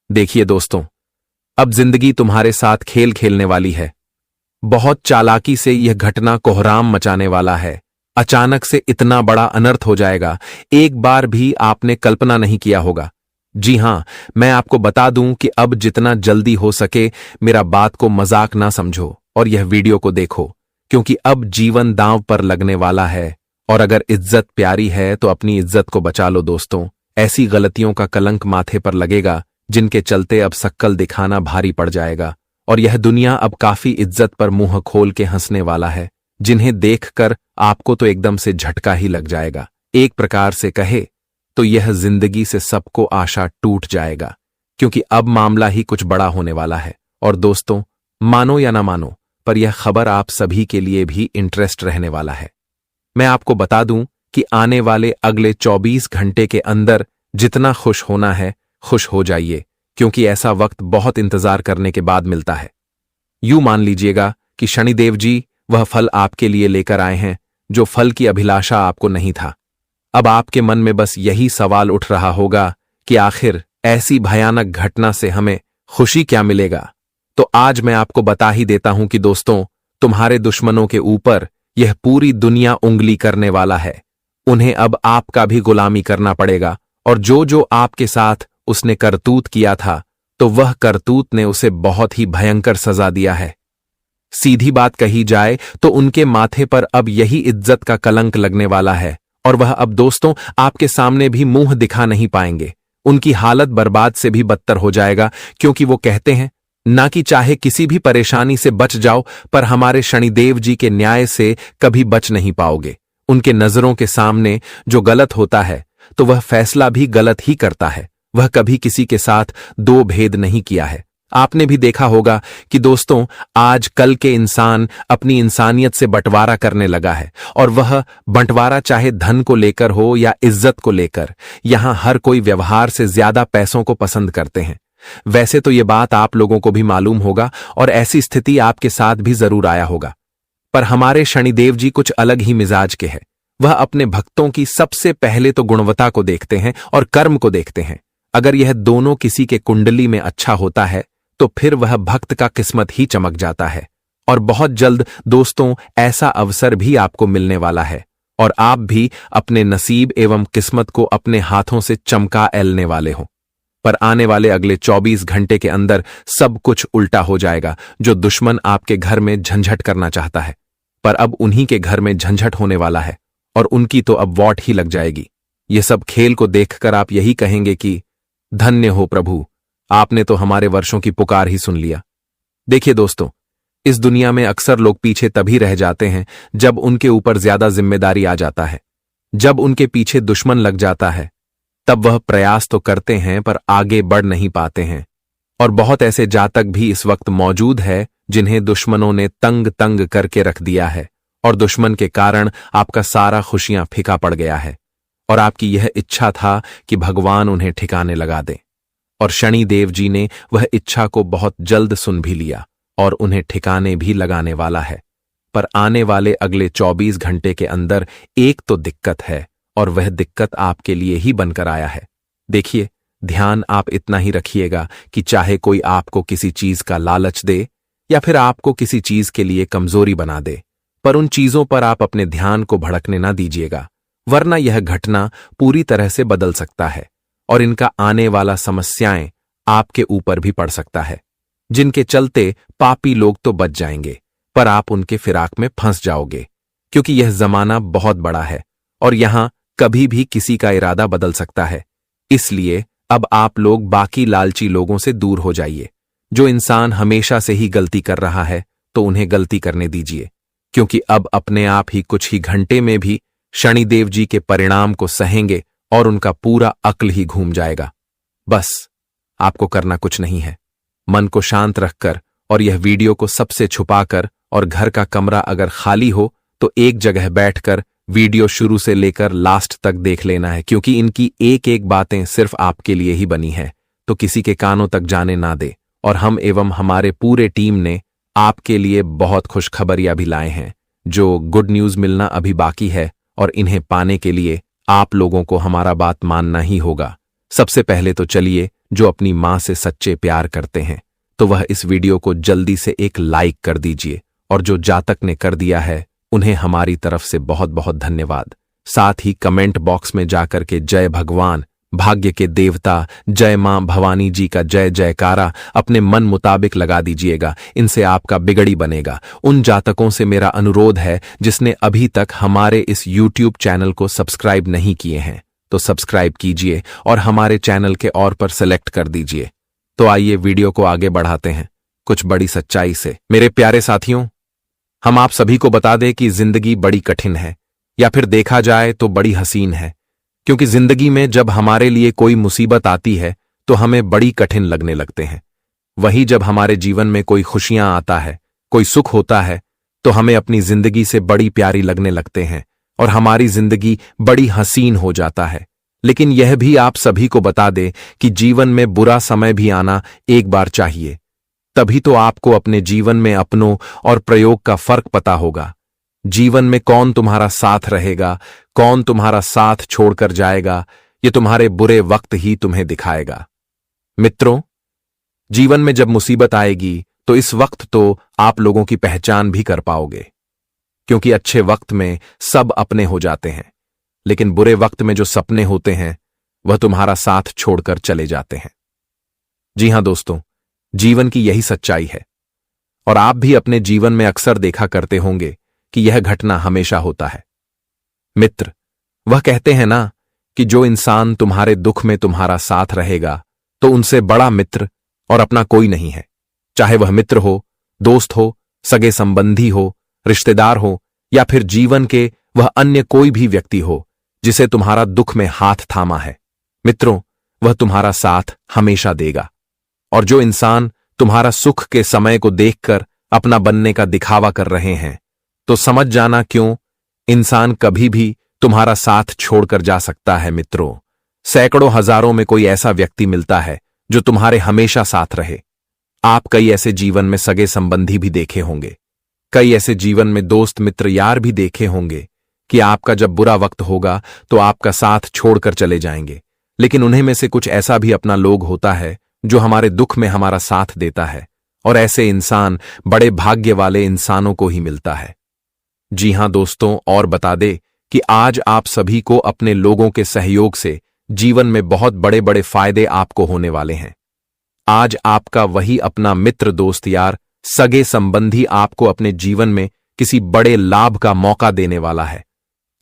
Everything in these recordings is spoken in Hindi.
देखिए दोस्तों, अब जिंदगी तुम्हारे साथ खेल खेलने वाली है। बहुत चालाकी से यह घटना कोहराम मचाने वाला है। अचानक से इतना बड़ा अनर्थ हो जाएगा, एक बार भी आपने कल्पना नहीं किया होगा। जी हां, मैं आपको बता दूं कि अब जितना जल्दी हो सके मेरा बात को मजाक ना समझो और यह वीडियो को देखो, क्योंकि अब जीवन दांव पर लगने वाला है। और अगर इज्जत प्यारी है तो अपनी इज्जत को बचा लो दोस्तों। ऐसी गलतियों का कलंक माथे पर लगेगा जिनके चलते अब शक्ल दिखाना भारी पड़ जाएगा। और यह दुनिया अब काफी इज्जत पर मुंह खोल के हंसने वाला है, जिन्हें देखकर आपको तो एकदम से झटका ही लग जाएगा। एक प्रकार से कहे तो यह जिंदगी से सबको आशा टूट जाएगा, क्योंकि अब मामला ही कुछ बड़ा होने वाला है। और दोस्तों, मानो या ना मानो, पर यह खबर आप सभी के लिए भी इंटरेस्ट रहने वाला है। मैं आपको बता दूं कि आने वाले अगले 24 घंटे के अंदर जितना खुश होना है खुश हो जाइए, क्योंकि ऐसा वक्त बहुत इंतजार करने के बाद मिलता है। यूं मान लीजिएगा कि शनिदेव जी वह फल आपके लिए लेकर आए हैं, जो फल की अभिलाषा आपको नहीं था। अब आपके मन में बस यही सवाल उठ रहा होगा कि आखिर ऐसी भयानक घटना से हमें खुशी क्या मिलेगा। तो आज मैं आपको बता ही देता हूं कि दोस्तों, तुम्हारे दुश्मनों के ऊपर यह पूरी दुनिया उंगली करने वाला है। उन्हें अब आपका भी गुलामी करना पड़ेगा, और जो जो आपके साथ उसने करतूत किया था, तो वह करतूत ने उसे बहुत ही भयंकर सजा दिया है। सीधी बात कही जाए तो उनके माथे पर अब यही इज्जत का कलंक लगने वाला है, और वह अब दोस्तों आपके सामने भी मुंह दिखा नहीं पाएंगे। उनकी हालत बर्बाद से भी बदतर हो जाएगा, क्योंकि वो कहते हैं ना कि चाहे किसी भी परेशानी से बच जाओ, पर हमारे शनिदेव जी के न्याय से कभी बच नहीं पाओगे। उनके नजरों के सामने जो गलत होता है तो वह फैसला भी गलत ही करता है। वह कभी किसी के साथ दो भेद नहीं किया है। आपने भी देखा होगा कि दोस्तों, आज कल के इंसान अपनी इंसानियत से बंटवारा करने लगा है, और वह बंटवारा चाहे धन को लेकर हो या इज्जत को लेकर। यहां हर कोई व्यवहार से ज्यादा पैसों को पसंद करते हैं। वैसे तो ये बात आप लोगों को भी मालूम होगा, और ऐसी स्थिति आपके साथ भी जरूर आया होगा। पर हमारे शनिदेव जी कुछ अलग ही मिजाज के हैं। वह अपने भक्तों की सबसे पहले तो गुणवत्ता को देखते हैं और कर्म को देखते हैं। अगर यह दोनों किसी के कुंडली में अच्छा होता है तो फिर वह भक्त का किस्मत ही चमक जाता है। और बहुत जल्द दोस्तों ऐसा अवसर भी आपको मिलने वाला है, और आप भी अपने नसीब एवं किस्मत को अपने हाथों से चमका एलने वाले हो। पर आने वाले अगले 24 घंटे के अंदर सब कुछ उल्टा हो जाएगा। जो दुश्मन आपके घर में झंझट करना चाहता है, पर अब उन्हीं के घर में झंझट होने वाला है, और उनकी तो अब वॉट ही लग जाएगी। ये सब खेल को देखकर आप यही कहेंगे कि धन्य हो प्रभु, आपने तो हमारे वर्षों की पुकार ही सुन लिया। देखिए दोस्तों, इस दुनिया में अक्सर लोग पीछे तभी रह जाते हैं जब उनके ऊपर ज्यादा जिम्मेदारी आ जाता है। जब उनके पीछे दुश्मन लग जाता है तब वह प्रयास तो करते हैं पर आगे बढ़ नहीं पाते हैं। और बहुत ऐसे जातक भी इस वक्त मौजूद है जिन्हें दुश्मनों ने तंग तंग करके रख दिया है, और दुश्मन के कारण आपका सारा खुशियां फीका पड़ गया है। और आपकी यह इच्छा था कि भगवान उन्हें ठिकाने लगा दे, और शनिदेव जी ने वह इच्छा को बहुत जल्द सुन भी लिया और उन्हें ठिकाने भी लगाने वाला है। पर आने वाले अगले 24 घंटे के अंदर एक तो दिक्कत है, और वह दिक्कत आपके लिए ही बनकर आया है। देखिए, ध्यान आप इतना ही रखिएगा कि चाहे कोई आपको किसी चीज का लालच दे या फिर आपको किसी चीज के लिए कमजोरी बना दे, पर उन चीजों पर आप अपने ध्यान को भड़कने ना दीजिएगा, वरना यह घटना पूरी तरह से बदल सकता है, और इनका आने वाला समस्याएं आपके ऊपर भी पड़ सकता है, जिनके चलते पापी लोग तो बच जाएंगे, पर आप उनके फिराक में फंस जाओगे। क्योंकि यह जमाना बहुत बड़ा है, और यहां कभी भी किसी का इरादा बदल सकता है। इसलिए अब आप लोग बाकी लालची लोगों से दूर हो जाइए। जो इंसान हमेशा से ही गलती कर रहा है तो उन्हें गलती करने दीजिए, क्योंकि अब अपने आप ही कुछ ही घंटे में भी शनिदेव जी के परिणाम को सहेंगे और उनका पूरा अक्ल ही घूम जाएगा। बस आपको करना कुछ नहीं है, मन को शांत रखकर और यह वीडियो को सबसे छुपाकर, और घर का कमरा अगर खाली हो तो एक जगह बैठकर वीडियो शुरू से लेकर लास्ट तक देख लेना है, क्योंकि इनकी एक एक बातें सिर्फ आपके लिए ही बनी है, तो किसी के कानों तक जाने ना दे। और हम एवं हमारे पूरे टीम ने आपके लिए बहुत खुशखबरियां भी लाए हैं। जो गुड न्यूज मिलना अभी बाकी है, और इन्हें पाने के लिए आप लोगों को हमारा बात मानना ही होगा। सबसे पहले तो चलिए, जो अपनी मां से सच्चे प्यार करते हैं तो वह इस वीडियो को जल्दी से एक लाइक कर दीजिए, और जो जातक ने कर दिया है उन्हें हमारी तरफ से बहुत बहुत धन्यवाद। साथ ही कमेंट बॉक्स में जाकर के जय भगवान, भाग्य के देवता, जय मां भवानी जी का जय जयकारा अपने मन मुताबिक लगा दीजिएगा। इनसे आपका बिगड़ी बनेगा। उन जातकों से मेरा अनुरोध है जिसने अभी तक हमारे इस YouTube चैनल को सब्सक्राइब नहीं किए हैं तो सब्सक्राइब कीजिए और हमारे चैनल के और पर सेलेक्ट कर दीजिए। तो आइए वीडियो को आगे बढ़ाते हैं कुछ बड़ी सच्चाई से। मेरे प्यारे साथियों, हम आप सभी को बता दें कि जिंदगी बड़ी कठिन है, या फिर देखा जाए तो बड़ी हसीन है। क्योंकि जिंदगी में जब हमारे लिए कोई मुसीबत आती है तो हमें बड़ी कठिन लगने लगते हैं। वहीं जब हमारे जीवन में कोई खुशियां आता है, कोई सुख होता है, तो हमें अपनी जिंदगी से बड़ी प्यारी लगने लगते हैं और हमारी जिंदगी बड़ी हसीन हो जाता है। लेकिन यह भी आप सभी को बता दे कि जीवन में बुरा समय भी आना एक बार चाहिए, तभी तो आपको अपने जीवन में अपनों और प्रयोग का फर्क पता होगा। जीवन में कौन तुम्हारा साथ रहेगा, कौन तुम्हारा साथ छोड़कर जाएगा, ये तुम्हारे बुरे वक्त ही तुम्हें दिखाएगा। मित्रों, जीवन में जब मुसीबत आएगी तो इस वक्त तो आप लोगों की पहचान भी कर पाओगे, क्योंकि अच्छे वक्त में सब अपने हो जाते हैं, लेकिन बुरे वक्त में जो सपने होते हैं वह तुम्हारा साथ छोड़कर चले जाते हैं। जी हां दोस्तों, जीवन की यही सच्चाई है, और आप भी अपने जीवन में अक्सर देखा करते होंगे कि यह घटना हमेशा होता है। मित्र, वह कहते हैं ना कि जो इंसान तुम्हारे दुख में तुम्हारा साथ रहेगा तो उनसे बड़ा मित्र और अपना कोई नहीं है। चाहे वह मित्र हो, दोस्त हो, सगे संबंधी हो, रिश्तेदार हो, या फिर जीवन के वह अन्य कोई भी व्यक्ति हो जिसे तुम्हारा दुख में हाथ थामा है। मित्रों, वह तुम्हारा साथ हमेशा देगा। और जो इंसान तुम्हारा सुख के समय को देखकर अपना बनने का दिखावा कर रहे हैं, तो समझ जाना क्यों इंसान कभी भी तुम्हारा साथ छोड़कर जा सकता है। मित्रों, सैकड़ों हजारों में कोई ऐसा व्यक्ति मिलता है जो तुम्हारे हमेशा साथ रहे। आप कई ऐसे जीवन में सगे संबंधी भी देखे होंगे, कई ऐसे जीवन में दोस्त मित्र यार भी देखे होंगे कि आपका जब बुरा वक्त होगा तो आपका साथ छोड़कर चले जाएंगे, लेकिन उन्हें में से कुछ ऐसा भी अपना लोग होता है जो हमारे दुख में हमारा साथ देता है, और ऐसे इंसान बड़े भाग्य वाले इंसानों को ही मिलता है। जी हां दोस्तों, और बता दे कि आज आप सभी को अपने लोगों के सहयोग से जीवन में बहुत बड़े बड़े फायदे आपको होने वाले हैं। आज आपका वही अपना मित्र, दोस्त, यार, सगे संबंधी आपको अपने जीवन में किसी बड़े लाभ का मौका देने वाला है।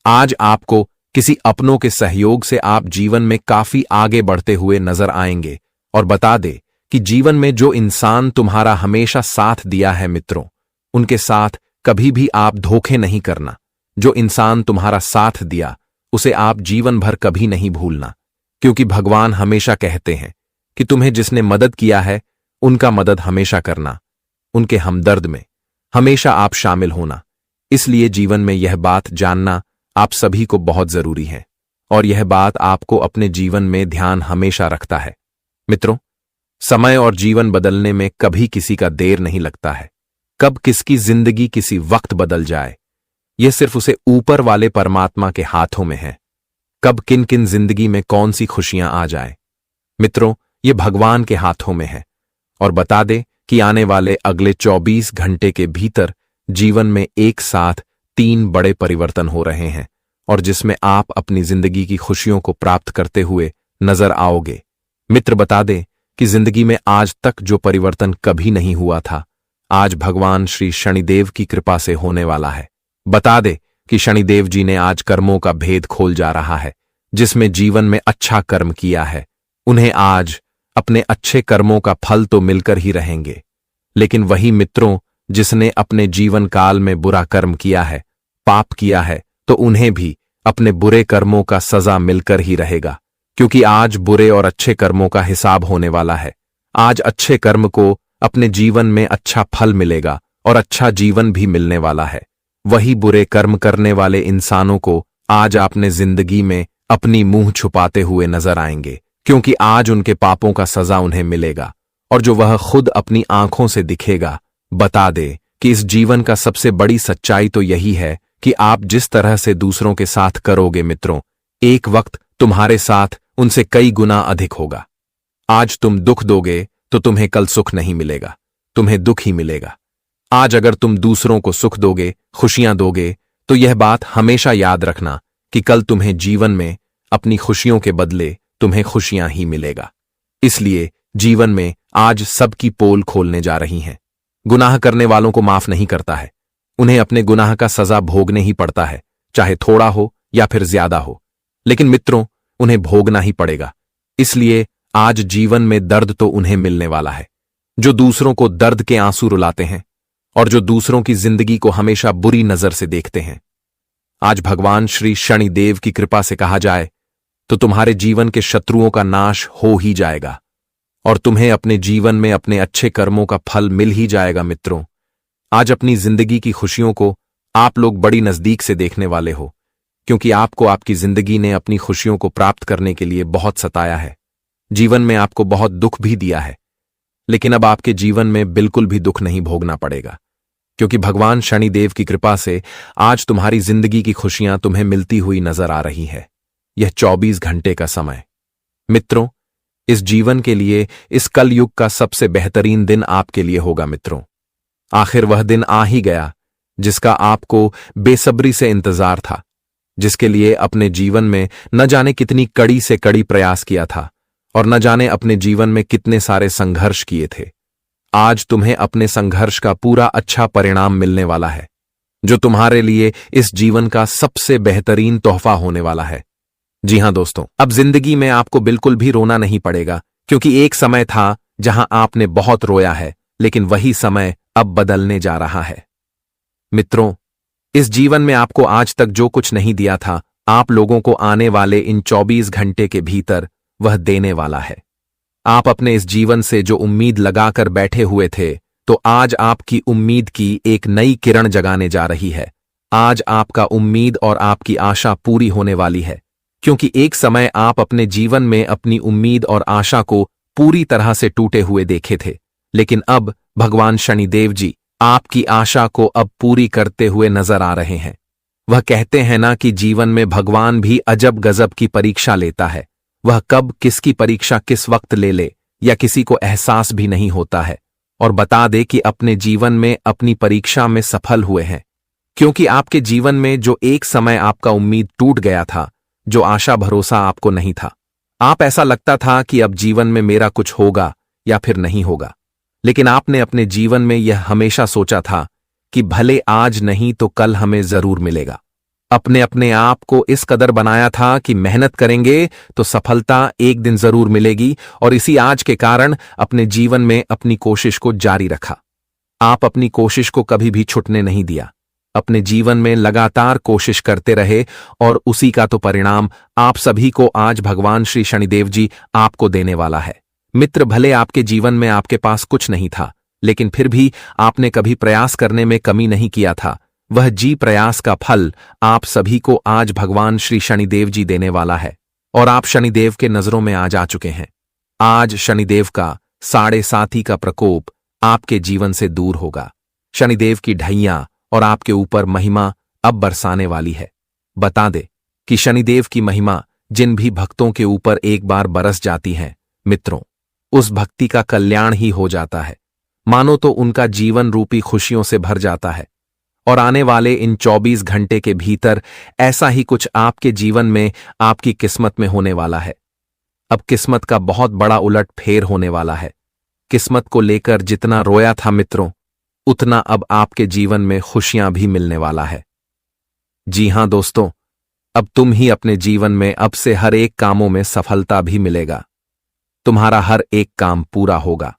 आज आपको किसी अपनों के सहयोग से आप जीवन में काफी आगे बढ़ते हुए नजर आएंगे। और बता दे कि जीवन में जो इंसान तुम्हारा हमेशा साथ दिया है मित्रों, उनके साथ कभी भी आप धोखे नहीं करना। जो इंसान तुम्हारा साथ दिया उसे आप जीवन भर कभी नहीं भूलना, क्योंकि भगवान हमेशा कहते हैं कि तुम्हें जिसने मदद किया है उनका मदद हमेशा करना, उनके हमदर्द में हमेशा आप शामिल होना। इसलिए जीवन में यह बात जानना आप सभी को बहुत जरूरी है, और यह बात आपको अपने जीवन में ध्यान हमेशा रखता है। मित्रों, समय और जीवन बदलने में कभी किसी का देर नहीं लगता है। कब किसकी जिंदगी किसी वक्त बदल जाए, यह सिर्फ उसे ऊपर वाले परमात्मा के हाथों में है। कब किन किन जिंदगी में कौन सी खुशियां आ जाए, मित्रों, ये भगवान के हाथों में है। और बता दे कि आने वाले अगले 24 घंटे के भीतर जीवन में एक साथ 3 बड़े परिवर्तन हो रहे हैं, और जिसमें आप अपनी जिंदगी की खुशियों को प्राप्त करते हुए नजर आओगे। मित्र, बता दे कि जिंदगी में आज तक जो परिवर्तन कभी नहीं हुआ था, आज भगवान श्री शनिदेव की कृपा से होने वाला है। बता दे कि शनिदेव जी ने आज कर्मों का भेद खोल जा रहा है। जिसमें जीवन में अच्छा कर्म किया है उन्हें आज अपने अच्छे कर्मों का फल तो मिलकर ही रहेंगे, लेकिन वही मित्रों जिसने अपने जीवन काल में बुरा कर्म किया है, पाप किया है, तो उन्हें भी अपने बुरे कर्मों का सजा मिलकर ही रहेगा। क्योंकि आज बुरे और अच्छे कर्मों का हिसाब होने वाला है। आज अच्छे कर्म को अपने जीवन में अच्छा फल मिलेगा और अच्छा जीवन भी मिलने वाला है। वही बुरे कर्म करने वाले इंसानों को आज आपने जिंदगी में अपनी मुंह छुपाते हुए नजर आएंगे, क्योंकि आज उनके पापों का सजा उन्हें मिलेगा, और जो वह खुद अपनी आंखों से दिखेगा। बता दे कि इस जीवन का सबसे बड़ी सच्चाई तो यही है कि आप जिस तरह से दूसरों के साथ करोगे मित्रों, एक वक्त तुम्हारे साथ उनसे कई गुना अधिक होगा। आज तुम दुख दोगे तो तुम्हें कल सुख नहीं मिलेगा, तुम्हें दुख ही मिलेगा। आज अगर तुम दूसरों को सुख दोगे, खुशियां दोगे, तो यह बात हमेशा याद रखना कि कल तुम्हें जीवन में अपनी खुशियों के बदले तुम्हें खुशियां ही मिलेगा। इसलिए जीवन में आज सबकी पोल खोलने जा रही हैं। गुनाह करने वालों को माफ नहीं करता है, उन्हें अपने गुनाह का सजा भोगने ही पड़ता है, चाहे थोड़ा हो या फिर ज्यादा हो। लेकिन मित्रों, उन्हें भोगना ही पड़ेगा। इसलिए आज जीवन में दर्द तो उन्हें मिलने वाला है जो दूसरों को दर्द के आंसू रुलाते हैं और जो दूसरों की जिंदगी को हमेशा बुरी नजर से देखते हैं। आज भगवान श्री शनिदेव की कृपा से कहा जाए तो तुम्हारे जीवन के शत्रुओं का नाश हो ही जाएगा और तुम्हें अपने जीवन में अपने अच्छे कर्मों का फल मिल ही जाएगा। मित्रों, आज अपनी जिंदगी की खुशियों को आप लोग बड़ी नजदीक से देखने वाले हो, क्योंकि आपको आपकी जिंदगी ने अपनी खुशियों को प्राप्त करने के लिए बहुत सताया है। जीवन में आपको बहुत दुख भी दिया है, लेकिन अब आपके जीवन में बिल्कुल भी दुख नहीं भोगना पड़ेगा, क्योंकि भगवान शनिदेव की कृपा से आज तुम्हारी जिंदगी की खुशियां तुम्हें मिलती हुई नजर आ रही है। यह 24 घंटे का समय। मित्रों, इस जीवन के लिए इस कलयुग का सबसे बेहतरीन दिन आपके लिए होगा। मित्रों, आखिर वह दिन आ ही गया जिसका आपको बेसब्री से इंतजार था, जिसके लिए अपने जीवन में न जाने कितनी कड़ी से कड़ी प्रयास किया था और न जाने अपने जीवन में कितने सारे संघर्ष किए थे। आज तुम्हें अपने संघर्ष का पूरा अच्छा परिणाम मिलने वाला है, जो तुम्हारे लिए इस जीवन का सबसे बेहतरीन तोहफा होने वाला है। जी हां दोस्तों, अब जिंदगी में आपको बिल्कुल भी रोना नहीं पड़ेगा, क्योंकि एक समय था जहां आपने बहुत रोया है, लेकिन वही समय अब बदलने जा रहा है। मित्रों, इस जीवन में आपको आज तक जो कुछ नहीं दिया था, आप लोगों को आने वाले इन 24 घंटे के भीतर वह देने वाला है। आप अपने इस जीवन से जो उम्मीद लगाकर बैठे हुए थे, तो आज आपकी उम्मीद की एक नई किरण जगाने जा रही है। आज आपका उम्मीद और आपकी आशा पूरी होने वाली है, क्योंकि एक समय आप अपने जीवन में अपनी उम्मीद और आशा को पूरी तरह से टूटे हुए देखे थे, लेकिन अब भगवान शनिदेव जी आपकी आशा को अब पूरी करते हुए नजर आ रहे हैं। वह कहते हैं ना कि जीवन में भगवान भी अजब गजब की परीक्षा लेता है। वह कब किसकी परीक्षा किस वक्त ले या किसी को एहसास भी नहीं होता है। और बता दे कि अपने जीवन में अपनी परीक्षा में सफल हुए हैं, क्योंकि आपके जीवन में जो एक समय आपका उम्मीद टूट गया था, जो आशा भरोसा आपको नहीं था, आप ऐसा लगता था कि अब जीवन में मेरा कुछ होगा या फिर नहीं होगा, लेकिन आपने अपने जीवन में यह हमेशा सोचा था कि भले आज नहीं तो कल हमें जरूर मिलेगा। अपने आप को इस कदर बनाया था कि मेहनत करेंगे तो सफलता एक दिन जरूर मिलेगी, और इसी आज के कारण अपने जीवन में अपनी कोशिश को जारी रखा। आप अपनी कोशिश को कभी भी छुटने नहीं दिया, अपने जीवन में लगातार कोशिश करते रहे, और उसी का तो परिणाम आप सभी को आज भगवान श्री शनिदेव जी आपको देने वाला है। मित्र, भले आपके जीवन में आपके पास कुछ नहीं था, लेकिन फिर भी आपने कभी प्रयास करने में कमी नहीं किया था। वह जी प्रयास का फल आप सभी को आज भगवान श्री शनिदेव जी देने वाला है, और आप शनिदेव के नजरों में आज आ चुके हैं। आज शनिदेव का 7.5 का प्रकोप आपके जीवन से दूर होगा। शनिदेव की ढैया और आपके ऊपर महिमा अब बरसाने वाली है। बता दे कि शनिदेव की महिमा जिन भी भक्तों के ऊपर एक बार बरस जाती है, मित्रों, उस भक्ति का कल्याण ही हो जाता है। मानो तो उनका जीवन रूपी खुशियों से भर जाता है। और आने वाले इन 24 घंटे के भीतर ऐसा ही कुछ आपके जीवन में आपकी किस्मत में होने वाला है। अब किस्मत का बहुत बड़ा उलट फेर होने वाला है। किस्मत को लेकर जितना रोया था मित्रों, उतना अब आपके जीवन में खुशियां भी मिलने वाला है। जी हां दोस्तों, अब तुम ही अपने जीवन में अब से हर एक कामों में सफलता भी मिलेगा। तुम्हारा हर एक काम पूरा होगा,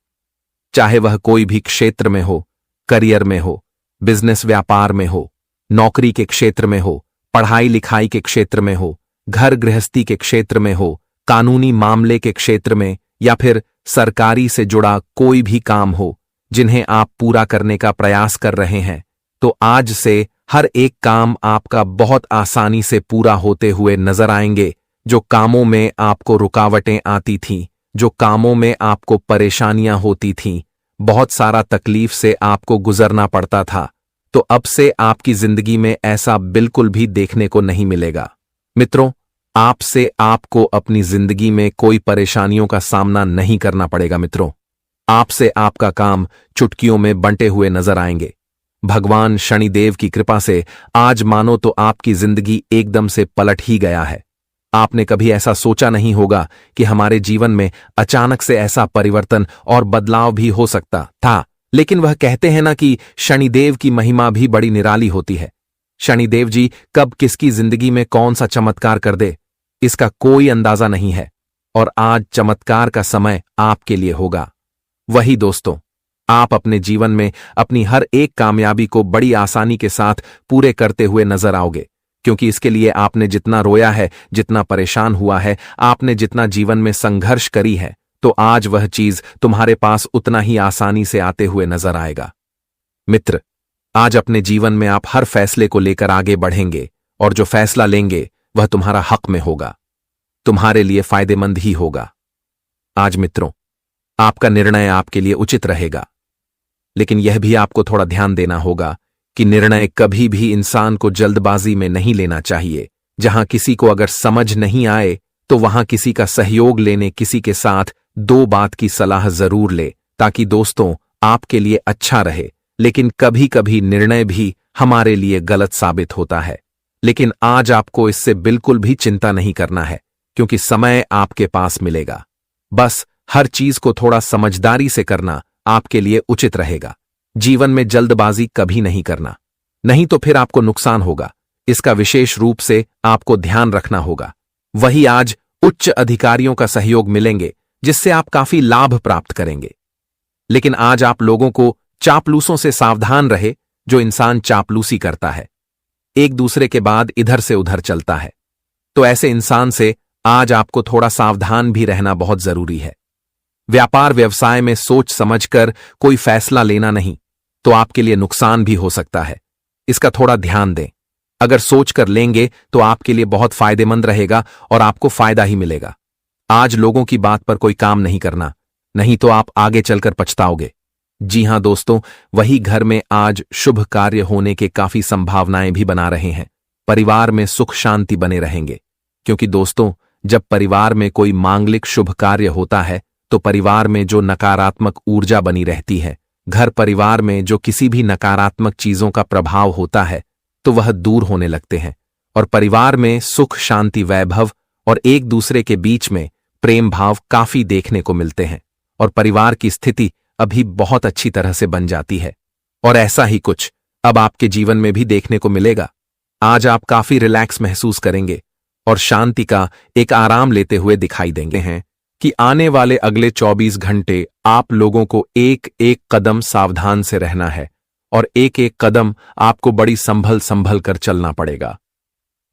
चाहे वह कोई भी क्षेत्र में हो, करियर में हो, बिजनेस व्यापार में हो, नौकरी के क्षेत्र में हो, पढ़ाई लिखाई के क्षेत्र में हो, घर गृहस्थी के क्षेत्र में हो, कानूनी मामले के क्षेत्र में, या फिर सरकारी से जुड़ा कोई भी काम हो जिन्हें आप पूरा करने का प्रयास कर रहे हैं, तो आज से हर एक काम आपका बहुत आसानी से पूरा होते हुए नजर आएंगे। जो कामों में आपको रुकावटें आती थीं, जो कामों में आपको परेशानियां होती थीं, बहुत सारा तकलीफ से आपको गुजरना पड़ता था, तो अब से आपकी जिंदगी में ऐसा बिल्कुल भी देखने को नहीं मिलेगा। मित्रों, आपसे आपको अपनी जिंदगी में कोई परेशानियों का सामना नहीं करना पड़ेगा मित्रों। आपसे आपका काम चुटकियों में बंटे हुए नजर आएंगे। भगवान शनिदेव की कृपा से आज मानो तो आपकी जिंदगी एकदम से पलट ही गया है। आपने कभी ऐसा सोचा नहीं होगा कि हमारे जीवन में अचानक से ऐसा परिवर्तन और बदलाव भी हो सकता था, लेकिन वह कहते हैं ना कि शनिदेव की महिमा भी बड़ी निराली होती है। शनिदेव जी कब किसकी जिंदगी में कौन सा चमत्कार कर दे, इसका कोई अंदाजा नहीं है। और आज चमत्कार का समय आपके लिए होगा। वही दोस्तों, आप अपने जीवन में अपनी हर एक कामयाबी को बड़ी आसानी के साथ पूरे करते हुए नजर आओगे, क्योंकि इसके लिए आपने जितना रोया है, जितना परेशान हुआ है, आपने जितना जीवन में संघर्ष करी है, तो आज वह चीज तुम्हारे पास उतना ही आसानी से आते हुए नजर आएगा। मित्र, आज अपने जीवन में आप हर फैसले को लेकर आगे बढ़ेंगे और जो फैसला लेंगे वह तुम्हारा हक में होगा, तुम्हारे लिए फायदेमंद ही होगा। आज मित्रों, आपका निर्णय आपके लिए उचित रहेगा, लेकिन यह भी आपको थोड़ा ध्यान देना होगा कि निर्णय कभी भी इंसान को जल्दबाजी में नहीं लेना चाहिए। जहां किसी को अगर समझ नहीं आए तो वहां किसी का सहयोग लेने, किसी के साथ 2 बात की सलाह जरूर ले, ताकि दोस्तों आपके लिए अच्छा रहे। लेकिन कभी कभी निर्णय भी हमारे लिए गलत साबित होता है, लेकिन आज आपको इससे बिल्कुल भी चिंता नहीं करना है, क्योंकि समय आपके पास मिलेगा। बस हर चीज को थोड़ा समझदारी से करना आपके लिए उचित रहेगा। जीवन में जल्दबाजी कभी नहीं करना, नहीं तो फिर आपको नुकसान होगा। इसका विशेष रूप से आपको ध्यान रखना होगा। वही आज उच्च अधिकारियों का सहयोग मिलेंगे, जिससे आप काफी लाभ प्राप्त करेंगे। लेकिन आज आप लोगों को चापलूसों से सावधान रहे। जो इंसान चापलूसी करता है, एक दूसरे के बाद इधर से उधर चलता है, तो ऐसे इंसान से आज आपको थोड़ा सावधान भी रहना बहुत जरूरी है। व्यापार व्यवसाय में सोच समझकर कोई फैसला लेना नहीं, तो आपके लिए नुकसान भी हो सकता है। इसका थोड़ा ध्यान दें। अगर सोच कर लेंगे तो आपके लिए बहुत फायदेमंद रहेगा और आपको फायदा ही मिलेगा। आज लोगों की बात पर कोई काम नहीं करना, नहीं तो आप आगे चलकर पछताओगे। जी हां दोस्तों, वही घर में आज शुभ कार्य होने के काफी संभावनाएं भी बना रहे हैं। परिवार में सुख शांति बने रहेंगे, क्योंकि दोस्तों जब परिवार में कोई मांगलिक शुभ कार्य होता है तो परिवार में जो नकारात्मक ऊर्जा बनी रहती है, घर परिवार में जो किसी भी नकारात्मक चीजों का प्रभाव होता है, तो वह दूर होने लगते हैं और परिवार में सुख शांति वैभव और एक दूसरे के बीच में प्रेम भाव काफी देखने को मिलते हैं और परिवार की स्थिति अभी बहुत अच्छी तरह से बन जाती है। और ऐसा ही कुछ अब आपके जीवन में भी देखने को मिलेगा। आज आप काफी रिलैक्स महसूस करेंगे और शांति का एक आराम लेते हुए दिखाई देंगे हैं कि आने वाले अगले 24 घंटे आप लोगों को एक एक कदम सावधान से रहना है और एक एक कदम आपको बड़ी संभल कर चलना पड़ेगा।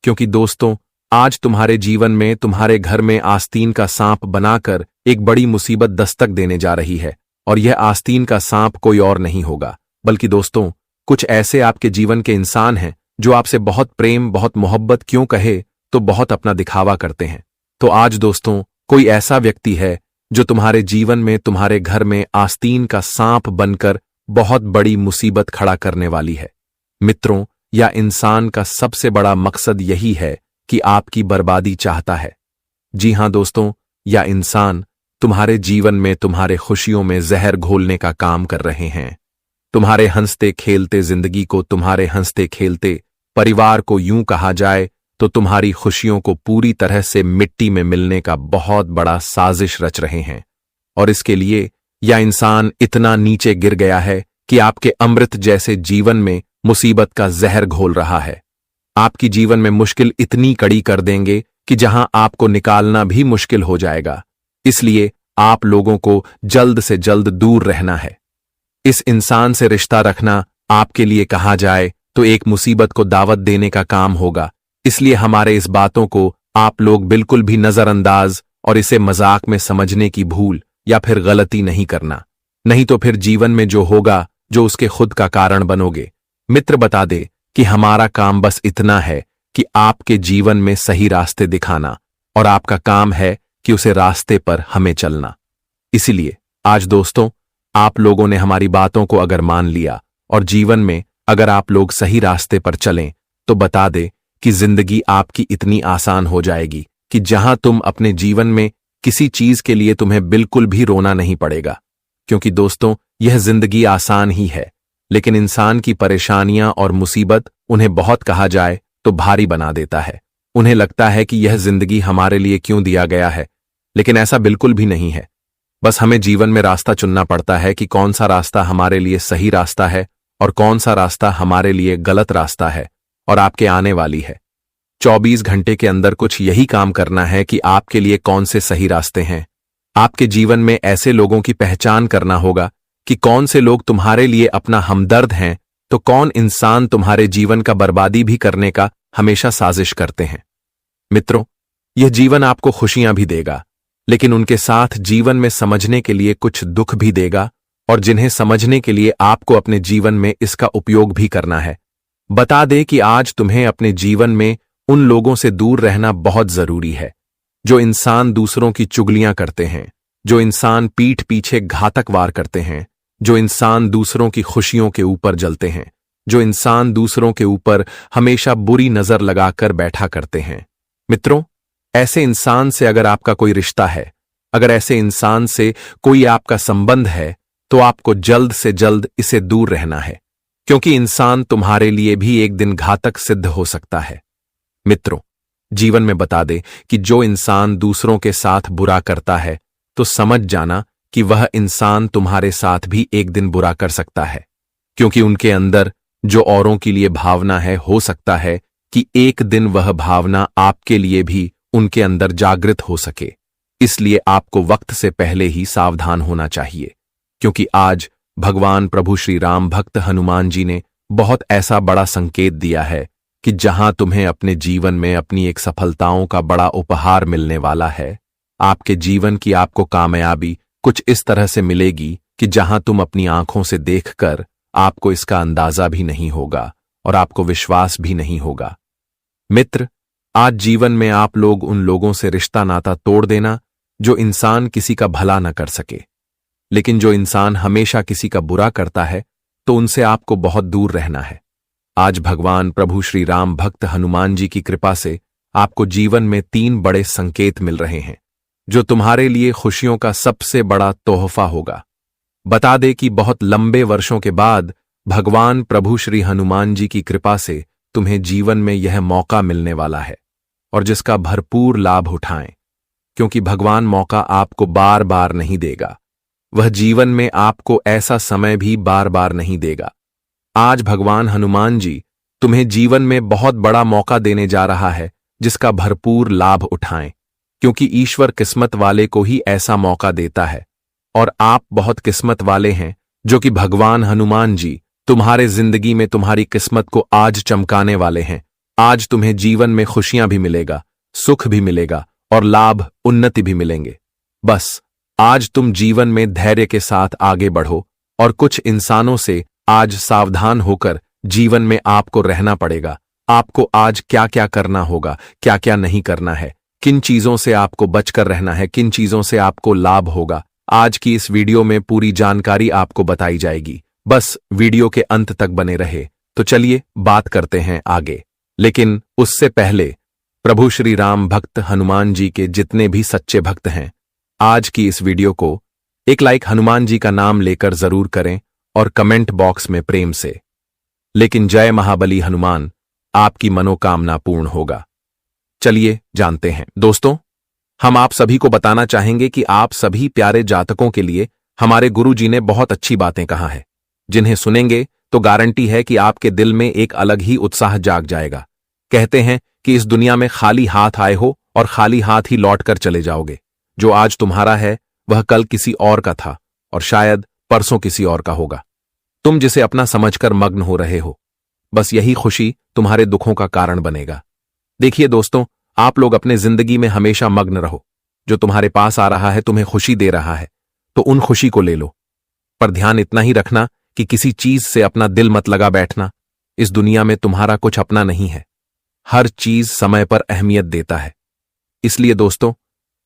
क्योंकि दोस्तों आज तुम्हारे जीवन में, तुम्हारे घर में आस्तीन का सांप बनाकर एक बड़ी मुसीबत दस्तक देने जा रही है। और यह आस्तीन का सांप कोई और नहीं होगा, बल्कि दोस्तों कुछ ऐसे आपके जीवन के इंसान हैं जो आपसे बहुत प्रेम, बहुत मोहब्बत, क्यों कहे तो बहुत अपना दिखावा करते हैं। तो आज दोस्तों कोई ऐसा व्यक्ति है जो तुम्हारे जीवन में, तुम्हारे घर में आस्तीन का सांप बनकर बहुत बड़ी मुसीबत खड़ा करने वाली है। मित्रों, या इंसान का सबसे बड़ा मकसद यही है कि आपकी बर्बादी चाहता है। जी हां दोस्तों, या इंसान तुम्हारे जीवन में, तुम्हारे खुशियों में जहर घोलने का काम कर रहे हैं। तुम्हारे हंसते खेलते जिंदगी को, तुम्हारे हंसते खेलते परिवार को, यूं कहा जाए तो तुम्हारी खुशियों को पूरी तरह से मिट्टी में मिलने का बहुत बड़ा साजिश रच रहे हैं। और इसके लिए यह इंसान इतना नीचे गिर गया है कि आपके अमृत जैसे जीवन में मुसीबत का जहर घोल रहा है। आपकी जीवन में मुश्किल इतनी कड़ी कर देंगे कि जहां आपको निकालना भी मुश्किल हो जाएगा। इसलिए आप लोगों को जल्द से जल्द दूर रहना है। इस इंसान से रिश्ता रखना आपके लिए कहा जाए तो एक मुसीबत को दावत देने का काम होगा। इसलिए हमारे इस बातों को आप लोग बिल्कुल भी नजरअंदाज और इसे मजाक में समझने की भूल या फिर गलती नहीं करना, नहीं तो फिर जीवन में जो होगा, जो उसके खुद का कारण बनोगे। मित्र बता दे कि हमारा काम बस इतना है कि आपके जीवन में सही रास्ते दिखाना, और आपका काम है कि उसे रास्ते पर हमें चलना। इसीलिए आज दोस्तों आप लोगों ने हमारी बातों को अगर मान लिया और जीवन में अगर आप लोग सही रास्ते पर चलें, तो बता दे कि जिंदगी आपकी इतनी आसान हो जाएगी कि जहां तुम अपने जीवन में किसी चीज के लिए तुम्हें बिल्कुल भी रोना नहीं पड़ेगा। क्योंकि दोस्तों, यह जिंदगी आसान ही है, लेकिन इंसान की परेशानियां और मुसीबत उन्हें बहुत कहा जाए तो भारी बना देता है। उन्हें लगता है कि यह जिंदगी हमारे लिए क्यों दिया गया है, लेकिन ऐसा बिल्कुल भी नहीं है। बस हमें जीवन में रास्ता चुनना पड़ता है कि कौन सा रास्ता हमारे लिए सही रास्ता है और कौन सा रास्ता हमारे लिए गलत रास्ता है और आपके आने वाली है। 24 घंटे के अंदर कुछ यही काम करना है कि आपके लिए कौन से सही रास्ते हैं। आपके जीवन में ऐसे लोगों की पहचान करना होगा कि कौन से लोग तुम्हारे लिए अपना हमदर्द हैं, तो कौन इंसान तुम्हारे जीवन का बर्बादी भी करने का हमेशा साजिश करते हैं। मित्रों, यह जीवन आपको खुशियां भी देगा, लेकिन उनके साथ जीवन में समझने के लिए कुछ दुख भी देगा, और जिन्हें समझने के लिए आपको अपने जीवन में इसका उपयोग भी करना है। बता दे कि आज तुम्हें अपने जीवन में उन लोगों से दूर रहना बहुत जरूरी है जो इंसान दूसरों की चुगलियां करते हैं, जो इंसान पीठ पीछे घातक वार करते हैं, जो इंसान दूसरों की खुशियों के ऊपर जलते हैं, जो इंसान दूसरों के ऊपर हमेशा बुरी नजर लगाकर बैठा करते हैं। मित्रों, ऐसे इंसान से अगर आपका कोई रिश्ता है, अगर ऐसे इंसान से कोई आपका संबंध है, तो आपको जल्द से जल्द इसे दूर रहना है, क्योंकि इंसान तुम्हारे लिए भी एक दिन घातक सिद्ध हो सकता है। मित्रों, जीवन में बता दे कि जो इंसान दूसरों के साथ बुरा करता है, तो समझ जाना कि वह इंसान तुम्हारे साथ भी एक दिन बुरा कर सकता है, क्योंकि उनके अंदर जो औरों के लिए भावना है, हो सकता है कि एक दिन वह भावना आपके लिए भी उनके अंदर जागृत हो सके। इसलिए आपको वक्त से पहले ही सावधान होना चाहिए, क्योंकि आज भगवान प्रभु श्री राम भक्त हनुमान जी ने बहुत ऐसा बड़ा संकेत दिया है कि जहां तुम्हें अपने जीवन में अपनी एक सफलताओं का बड़ा उपहार मिलने वाला है। आपके जीवन की आपको कामयाबी कुछ इस तरह से मिलेगी कि जहां तुम अपनी आंखों से देखकर आपको इसका अंदाजा भी नहीं होगा और आपको विश्वास भी नहीं होगा। मित्र, आज जीवन में आप लोग उन लोगों से रिश्ता नाता तोड़ देना जो इंसान किसी का भला न कर सके, लेकिन जो इंसान हमेशा किसी का बुरा करता है, तो उनसे आपको बहुत दूर रहना है। आज भगवान प्रभु श्री राम भक्त हनुमान जी की कृपा से आपको जीवन में 3 बड़े संकेत मिल रहे हैं, जो तुम्हारे लिए खुशियों का सबसे बड़ा तोहफा होगा। बता दे कि बहुत लंबे वर्षों के बाद भगवान प्रभु श्री हनुमान जी की कृपा से तुम्हें जीवन में यह मौका मिलने वाला है, और जिसका भरपूर लाभ उठाएं, क्योंकि भगवान मौका आपको बार बार नहीं देगा। वह जीवन में आपको ऐसा समय भी बार बार नहीं देगा। आज भगवान हनुमान जी तुम्हें जीवन में बहुत बड़ा मौका देने जा रहा है, जिसका भरपूर लाभ उठाएं, क्योंकि ईश्वर किस्मत वाले को ही ऐसा मौका देता है, और आप बहुत किस्मत वाले हैं जो कि भगवान हनुमान जी तुम्हारे जिंदगी में तुम्हारी किस्मत को आज चमकाने वाले हैं। आज तुम्हें जीवन में खुशियां भी मिलेगा, सुख भी मिलेगा और लाभ उन्नति भी मिलेंगे। बस आज तुम जीवन में धैर्य के साथ आगे बढ़ो, और कुछ इंसानों से आज सावधान होकर जीवन में आपको रहना पड़ेगा। आपको आज क्या क्या करना होगा, क्या क्या नहीं करना है, किन चीजों से आपको बचकर रहना है, किन चीजों से आपको लाभ होगा, आज की इस वीडियो में पूरी जानकारी आपको बताई जाएगी। बस वीडियो के अंत तक बने रहे। तो चलिए बात करते हैं आगे, लेकिन उससे पहले प्रभु श्री राम भक्त हनुमान जी के जितने भी सच्चे भक्त हैं, आज की इस वीडियो को एक लाइक हनुमान जी का नाम लेकर जरूर करें और कमेंट बॉक्स में प्रेम से लेकिन जय महाबली हनुमान, आपकी मनोकामना पूर्ण होगा। चलिए जानते हैं। दोस्तों, हम आप सभी को बताना चाहेंगे कि आप सभी प्यारे जातकों के लिए हमारे गुरु जी ने बहुत अच्छी बातें कहा है, जिन्हें सुनेंगे तो गारंटी है कि आपके दिल में एक अलग ही उत्साह जाग जाएगा। कहते हैं कि इस दुनिया में खाली हाथ आए हो और खाली हाथ ही लौट कर चले जाओगे। जो आज तुम्हारा है वह कल किसी और का था, और शायद परसों किसी और का होगा। तुम जिसे अपना समझकर मग्न हो रहे हो, बस यही खुशी तुम्हारे दुखों का कारण बनेगा। देखिए दोस्तों, आप लोग अपने जिंदगी में हमेशा मग्न रहो। जो तुम्हारे पास आ रहा है, तुम्हें खुशी दे रहा है, तो उन खुशी को ले लो, पर ध्यान इतना ही रखना कि किसी चीज से अपना दिल मत लगा बैठना। इस दुनिया में तुम्हारा कुछ अपना नहीं है। हर चीज समय पर अहमियत देता है। इसलिए दोस्तों,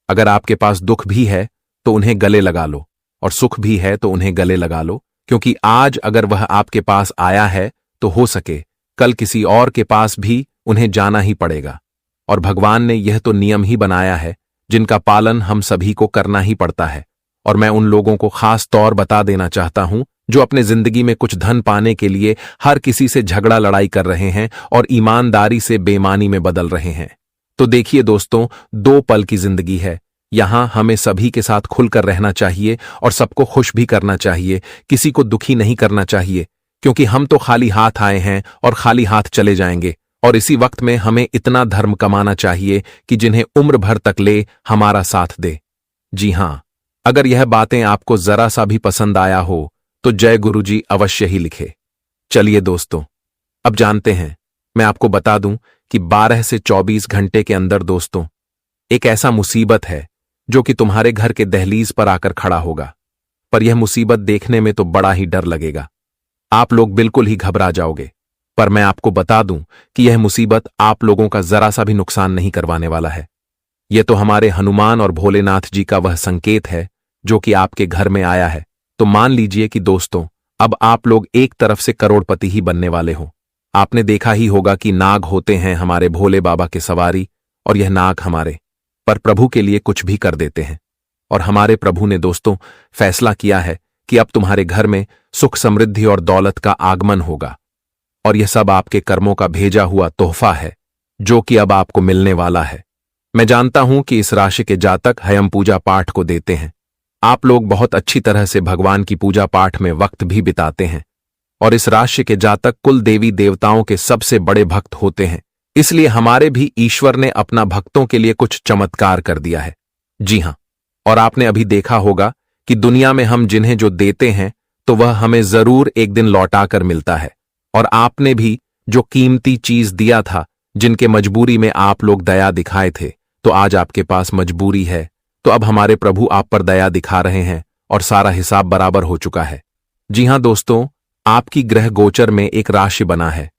अगर आपके पास दुख भी है तो उन्हें गले लगा लो, और सुख भी है तो उन्हें गले लगा लो, क्योंकि आज अगर वह आपके पास आया है तो हो सके कल किसी और के पास भी उन्हें जाना ही पड़ेगा। और भगवान ने यह तो नियम ही बनाया है जिनका पालन हम सभी को करना ही पड़ता है। और मैं उन लोगों को खास तौर बता देना चाहता हूं जो अपने जिंदगी में कुछ धन पाने के लिए हर किसी से झगड़ा लड़ाई कर रहे हैं और ईमानदारी से बेईमानी में बदल रहे हैं। तो देखिए दोस्तों, 2 पल की जिंदगी है। यहां हमें सभी के साथ खुलकर रहना चाहिए और सबको खुश भी करना चाहिए, किसी को दुखी नहीं करना चाहिए, क्योंकि हम तो खाली हाथ आए हैं और खाली हाथ चले जाएंगे। और इसी वक्त में हमें इतना धर्म कमाना चाहिए कि जिन्हें उम्र भर तक ले हमारा साथ दे। जी हां, अगर यह बातें आपको जरा सा भी पसंद आया हो तो जय गुरुजी अवश्य ही लिखे। चलिए दोस्तों, अब जानते हैं, मैं आपको बता दूं कि 12 से 24 घंटे के अंदर दोस्तों एक ऐसा मुसीबत है जो कि तुम्हारे घर के दहलीज पर आकर खड़ा होगा। पर यह मुसीबत देखने में तो बड़ा ही डर लगेगा, आप लोग बिल्कुल ही घबरा जाओगे। पर मैं आपको बता दूं कि यह मुसीबत आप लोगों का जरा सा भी नुकसान नहीं करवाने वाला है। यह तो हमारे हनुमान और भोलेनाथ जी का वह संकेत है जो कि आपके घर में आया है। तो मान लीजिए कि दोस्तों अब आप लोग एक तरफ से करोड़पति ही बनने वाले हो। आपने देखा ही होगा कि नाग होते हैं हमारे भोले बाबा के सवारी, और यह नाग हमारे पर प्रभु के लिए कुछ भी कर देते हैं। और हमारे प्रभु ने दोस्तों फैसला किया है कि अब तुम्हारे घर में सुख समृद्धि और दौलत का आगमन होगा। और यह सब आपके कर्मों का भेजा हुआ तोहफा है जो कि अब आपको मिलने वाला है। मैं जानता हूं कि इस राशि के जातक हयम पूजा पाठ को देते हैं। आप लोग बहुत अच्छी तरह से भगवान की पूजा पाठ में वक्त भी बिताते हैं। और इस राशि के जातक कुल देवी देवताओं के सबसे बड़े भक्त होते हैं। इसलिए हमारे भी ईश्वर ने अपना भक्तों के लिए कुछ चमत्कार कर दिया है। जी हां, और आपने अभी देखा होगा कि दुनिया में हम जिन्हें जो देते हैं तो वह हमें जरूर एक दिन लौटाकर मिलता है। और आपने भी जो कीमती चीज दिया था, जिनके मजबूरी में आप लोग दया दिखाए थे, तो आज आपके पास मजबूरी है, तो अब हमारे प्रभु आप पर दया दिखा रहे हैं और सारा हिसाब बराबर हो चुका है। जी हां दोस्तों, आपकी ग्रह गोचर में एक राशि बना है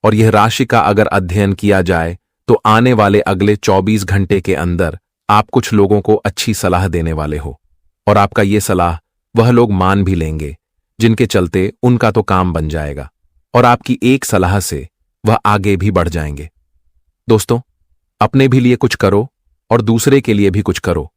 और यह राशि का अगर अध्ययन किया जाए तो आने वाले अगले 24 घंटे के अंदर आप कुछ लोगों को अच्छी सलाह देने वाले हो। और आपका ये सलाह वह लोग मान भी लेंगे जिनके चलते उनका तो काम बन जाएगा और आपकी एक सलाह से वह आगे भी बढ़ जाएंगे। दोस्तों, अपने भी लिए कुछ करो और दूसरे के लिए भी कुछ करो,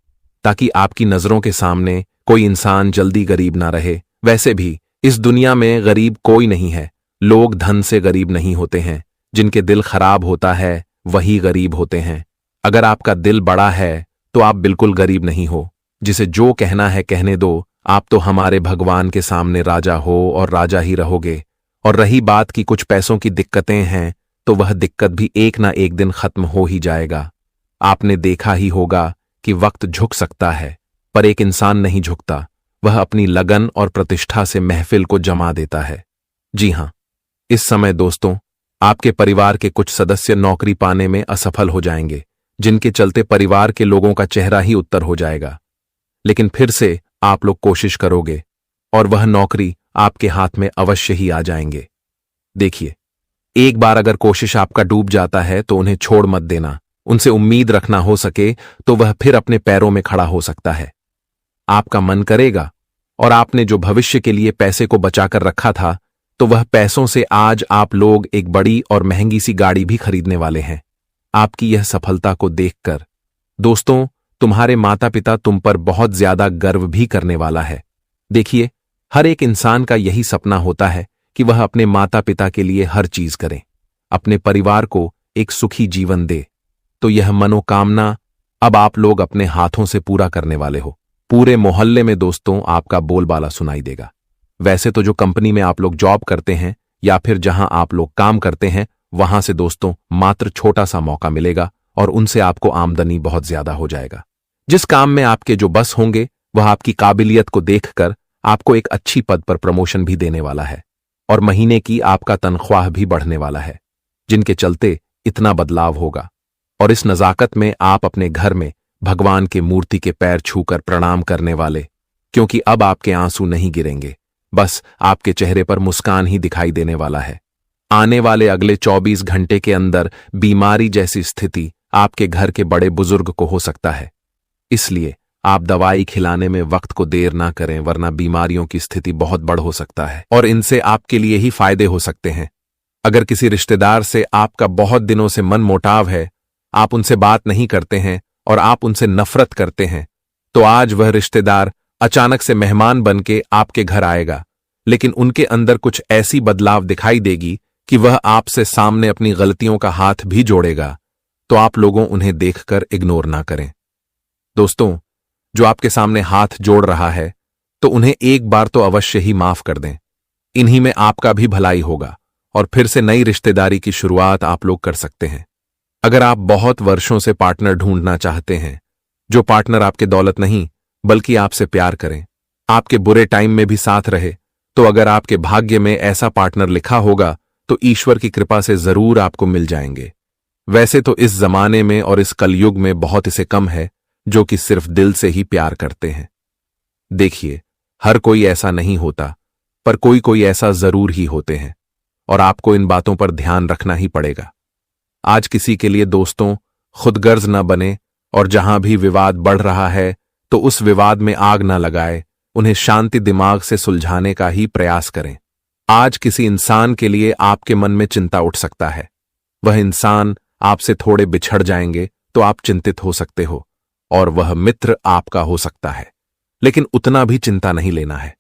ताकि आपकी नजरों के सामने कोई इंसान जल्दी गरीब ना रहे। वैसे भी इस दुनिया में गरीब कोई नहीं है। लोग धन से गरीब नहीं होते हैं, जिनके दिल खराब होता है वही गरीब होते हैं। अगर आपका दिल बड़ा है तो आप बिल्कुल गरीब नहीं हो। जिसे जो कहना है कहने दो, आप तो हमारे भगवान के सामने राजा हो और राजा ही रहोगे। और रही बात की कुछ पैसों की दिक्कतें हैं, तो वह दिक्कत भी एक ना एक दिन खत्म हो ही जाएगा। आपने देखा ही होगा कि वक्त झुक सकता है, पर एक इंसान नहीं झुकता। वह अपनी लगन और प्रतिष्ठा से महफिल को जमा देता है। जी हां, इस समय दोस्तों आपके परिवार के कुछ सदस्य नौकरी पाने में असफल हो जाएंगे, जिनके चलते परिवार के लोगों का चेहरा ही उत्तर हो जाएगा। लेकिन फिर से आप लोग कोशिश करोगे और वह नौकरी आपके हाथ में अवश्य ही आ जाएंगे। देखिए, एक बार अगर कोशिश आपका डूब जाता है तो उन्हें छोड़ मत देना। उनसे उम्मीद रखना हो सके तो वह फिर अपने पैरों में खड़ा हो सकता है। आपका मन करेगा और आपने जो भविष्य के लिए पैसे को बचाकर रखा था, तो वह पैसों से आज आप लोग एक बड़ी और महंगी सी गाड़ी भी खरीदने वाले हैं। आपकी यह सफलता को देखकर दोस्तों तुम्हारे माता पिता तुम पर बहुत ज्यादा गर्व भी करने वाला है। देखिए, हर एक इंसान का यही सपना होता है कि वह अपने माता पिता के लिए हर चीज करे, अपने परिवार को एक सुखी जीवन दे। तो यह मनोकामना अब आप लोग अपने हाथों से पूरा करने वाले हो। पूरे मोहल्ले में दोस्तों आपका बोलबाला सुनाई देगा। वैसे तो जो कंपनी में आप लोग जॉब करते हैं या फिर जहां आप लोग काम करते हैं, वहां से दोस्तों मात्र छोटा सा मौका मिलेगा और उनसे आपको आमदनी बहुत ज्यादा हो जाएगा। जिस काम में आपके जो बस होंगे वह आपकी काबिलियत को देखकर आपको एक अच्छी पद पर प्रमोशन भी देने वाला है और महीने की आपका तनख्वाह भी बढ़ने वाला है, जिनके चलते इतना बदलाव होगा। और इस नजाकत में आप अपने घर में भगवान के मूर्ति के पैर छूकर प्रणाम करने वाले, क्योंकि अब आपके आंसू नहीं गिरेंगे, बस आपके चेहरे पर मुस्कान ही दिखाई देने वाला है। आने वाले अगले 24 घंटे के अंदर बीमारी जैसी स्थिति आपके घर के बड़े बुजुर्ग को हो सकता है। इसलिए आप दवाई खिलाने में वक्त को देर ना करें, वरना बीमारियों की स्थिति बहुत बढ़ हो सकता है और इनसे आपके लिए ही फायदे हो सकते हैं। अगर किसी रिश्तेदार से आपका बहुत दिनों से मन मोटाव है आप उनसे बात नहीं करते हैं और आप उनसे नफरत करते हैं, तो आज वह रिश्तेदार अचानक से मेहमान बन के आपके घर आएगा, लेकिन उनके अंदर कुछ ऐसी बदलाव दिखाई देगी कि वह आपसे सामने अपनी गलतियों का हाथ भी जोड़ेगा, तो आप लोगों उन्हें देखकर इग्नोर ना करें। दोस्तों, जो आपके सामने हाथ जोड़ रहा है, तो उन्हें एक बार तो अवश्य ही माफ कर दें। इन्हीं में आपका भी भलाई होगा और फिर से नई रिश्तेदारी की शुरुआत आप लोग कर सकते हैं। अगर आप बहुत वर्षों से पार्टनर ढूंढना चाहते हैं, जो पार्टनर आपके दौलत नहीं बल्कि आपसे प्यार करें, आपके बुरे टाइम में भी साथ रहे, तो अगर आपके भाग्य में ऐसा पार्टनर लिखा होगा तो ईश्वर की कृपा से जरूर आपको मिल जाएंगे। वैसे तो इस जमाने में और इस कलयुग में बहुत इसे कम है जो कि सिर्फ दिल से ही प्यार करते हैं। देखिए, हर कोई ऐसा नहीं होता, पर कोई कोई ऐसा जरूर ही होते हैं और आपको इन बातों पर ध्यान रखना ही पड़ेगा। आज किसी के लिए दोस्तों खुदगर्ज न बने और जहां भी विवाद बढ़ रहा है तो उस विवाद में आग न लगाए, उन्हें शांति दिमाग से सुलझाने का ही प्रयास करें। आज किसी इंसान के लिए आपके मन में चिंता उठ सकता है, वह इंसान आपसे थोड़े बिछड़ जाएंगे तो आप चिंतित हो सकते हो और वह मित्र आपका हो सकता है, लेकिन उतना भी चिंता नहीं लेना है।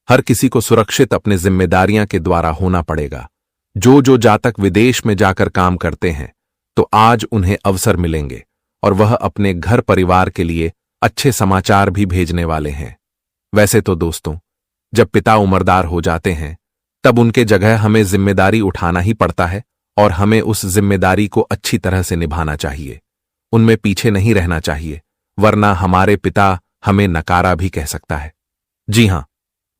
हर किसी को सुरक्षित अपने जिम्मेदारियां के द्वारा होना पड़ेगा। जो जातक विदेश में जाकर काम करते हैं तो आज उन्हें अवसर मिलेंगे और वह अपने घर परिवार के लिए अच्छे समाचार भी भेजने वाले हैं। वैसे तो दोस्तों, जब पिता उम्रदार हो जाते हैं तब उनके जगह हमें जिम्मेदारी उठाना ही पड़ता है और हमें उस जिम्मेदारी को अच्छी तरह से निभाना चाहिए। उनमें पीछे नहीं रहना चाहिए, वरना हमारे पिता हमें नकारा भी कह सकता है। जी हां,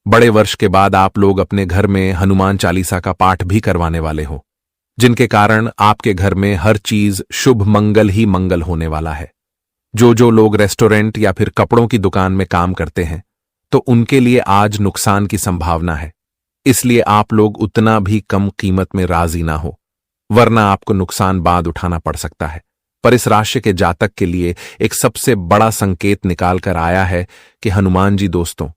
बड़े वर्ष के बाद आप लोग अपने घर में हनुमान चालीसा का पाठ भी करवाने वाले हो, जिनके कारण आपके घर में हर चीज शुभ मंगल ही मंगल होने वाला है। जो लोग रेस्टोरेंट या फिर कपड़ों की दुकान में काम करते हैं तो उनके लिए आज नुकसान की संभावना है, इसलिए आप लोग उतना भी कम कीमत में राजी ना हो, वरना आपको नुकसान बाद उठाना पड़ सकता है। पर इस राशि के जातक के लिए एक सबसे बड़ा संकेत निकाल कर आया है कि हनुमान जी दोस्तों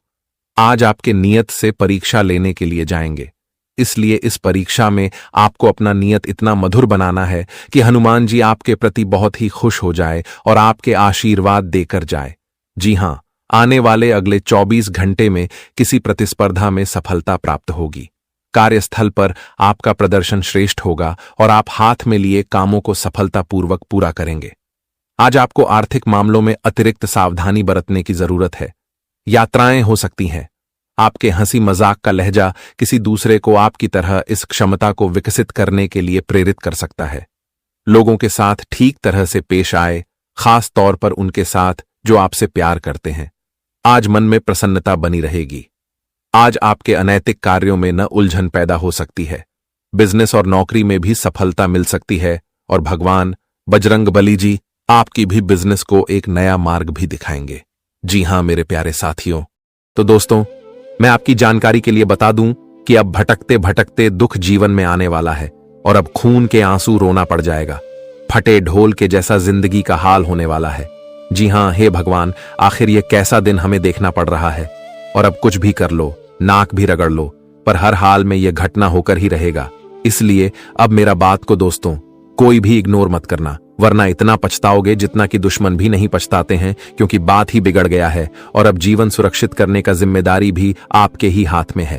आज आपके नियत से परीक्षा लेने के लिए जाएंगे। इसलिए इस परीक्षा में आपको अपना नियत इतना मधुर बनाना है कि हनुमान जी आपके प्रति बहुत ही खुश हो जाए और आपके आशीर्वाद देकर जाए। जी हां, आने वाले अगले 24 घंटे में किसी प्रतिस्पर्धा में सफलता प्राप्त होगी। कार्यस्थल पर आपका प्रदर्शन श्रेष्ठ होगा और आप हाथ में लिए कामों को सफलतापूर्वक पूरा करेंगे। आज आपको आर्थिक मामलों में अतिरिक्त सावधानी बरतने की जरूरत है। यात्राएं हो सकती हैं। आपके हंसी मजाक का लहजा किसी दूसरे को आपकी तरह इस क्षमता को विकसित करने के लिए प्रेरित कर सकता है। लोगों के साथ ठीक तरह से पेश आए, खास तौर पर उनके साथ जो आपसे प्यार करते हैं। आज मन में प्रसन्नता बनी रहेगी। आज आपके अनैतिक कार्यों में न उलझन पैदा हो सकती है। बिजनेस और नौकरी में भी सफलता मिल सकती है और भगवान बजरंगबली जी आपकी भी बिजनेस को एक नया मार्ग भी दिखाएंगे। जी हां मेरे प्यारे साथियों, तो दोस्तों मैं आपकी जानकारी के लिए बता दूं कि अब भटकते भटकते दुख जीवन में आने वाला है और अब खून के आंसू रोना पड़ जाएगा। फटे ढोल के जैसा जिंदगी का हाल होने वाला है। जी हां, हे भगवान, आखिर ये कैसा दिन हमें देखना पड़ रहा है। और अब कुछ भी कर लो, नाक भी रगड़ लो, पर हर हाल में यह घटना होकर ही रहेगा। इसलिए अब मेरा बात को दोस्तों कोई भी इग्नोर मत करना, वरना इतना पछताओगे जितना कि दुश्मन भी नहीं पछताते हैं, क्योंकि बात ही बिगड़ गया है और अब जीवन सुरक्षित करने का जिम्मेदारी भी आपके ही हाथ में है।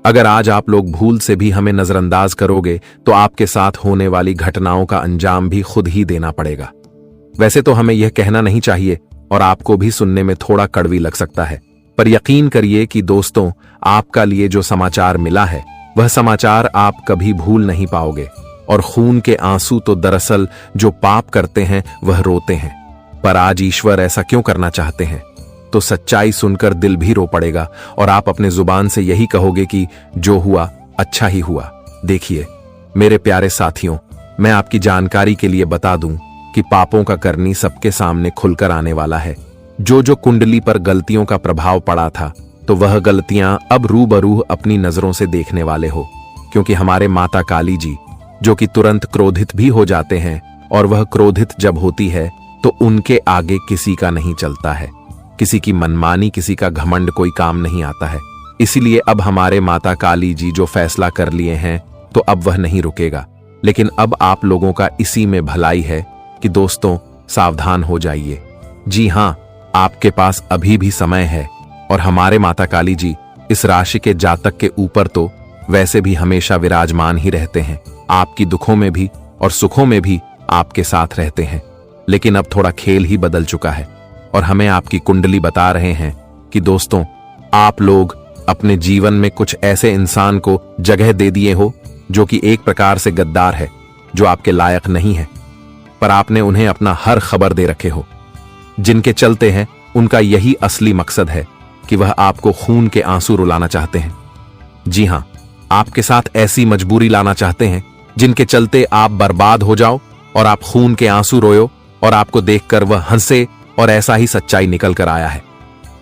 अगर आज आप लोग भूल से भी हमें नजरअंदाज करोगे तो आपके साथ होने वाली घटनाओं का अंजाम भी खुद ही देना पड़ेगा। वैसे तो हमें यह कहना नहीं चाहिए और आपको भी सुनने में थोड़ा कड़वी लग सकता है, पर यकीन करिए कि दोस्तों आपका लिए जो समाचार मिला है वह समाचार आप कभी भूल नहीं पाओगे। और खून के आंसू तो दरअसल जो पाप करते हैं वह रोते हैं, पर आज ईश्वर ऐसा क्यों करना चाहते हैं? तो सच्चाई सुनकर दिल भी रो पड़ेगा और आप अपने जुबान से यही कहोगे कि जो हुआ अच्छा ही हुआ। देखिए मेरे प्यारे साथियों, मैं आपकी जानकारी के लिए बता दूं कि पापों का करनी सबके सामने खुलकर आने वाला है। जो कुंडली पर गलतियों का प्रभाव पड़ा था तो वह गलतियां अब रूबरू अपनी नजरों से देखने वाले हो, क्योंकि हमारे माता काली जी जो कि तुरंत क्रोधित भी हो जाते हैं, और वह क्रोधित जब होती है तो उनके आगे किसी का नहीं चलता है। किसी की मनमानी, किसी का घमंड कोई काम नहीं आता है। इसीलिए अब हमारे माता काली जी जो फैसला कर लिए हैं तो अब वह नहीं रुकेगा। लेकिन अब आप लोगों का इसी में भलाई है कि दोस्तों सावधान हो जाइए। जी हां, आपके पास अभी भी समय है और हमारे माता काली जी इस राशि के जातक के ऊपर तो वैसे भी हमेशा विराजमान ही रहते हैं। आपकी दुखों में भी और सुखों में भी आपके साथ रहते हैं। लेकिन अब थोड़ा खेल ही बदल चुका है और हमें आपकी कुंडली बता रहे हैं कि दोस्तों आप लोग अपने जीवन में कुछ ऐसे इंसान को जगह दे दिए हो जो कि एक प्रकार से गद्दार है, जो आपके लायक नहीं है, पर आपने उन्हें अपना हर खबर दे रखे हो। जिनके चलते हैं उनका यही असली मकसद है कि वह आपको खून के आंसू रुलाना चाहते हैं। जी हां, आपके साथ ऐसी मजबूरी लाना चाहते हैं जिनके चलते आप बर्बाद हो जाओ और आप खून के आंसू रोयो और आपको देखकर वह हंसे, और ऐसा ही सच्चाई निकल कर आया है।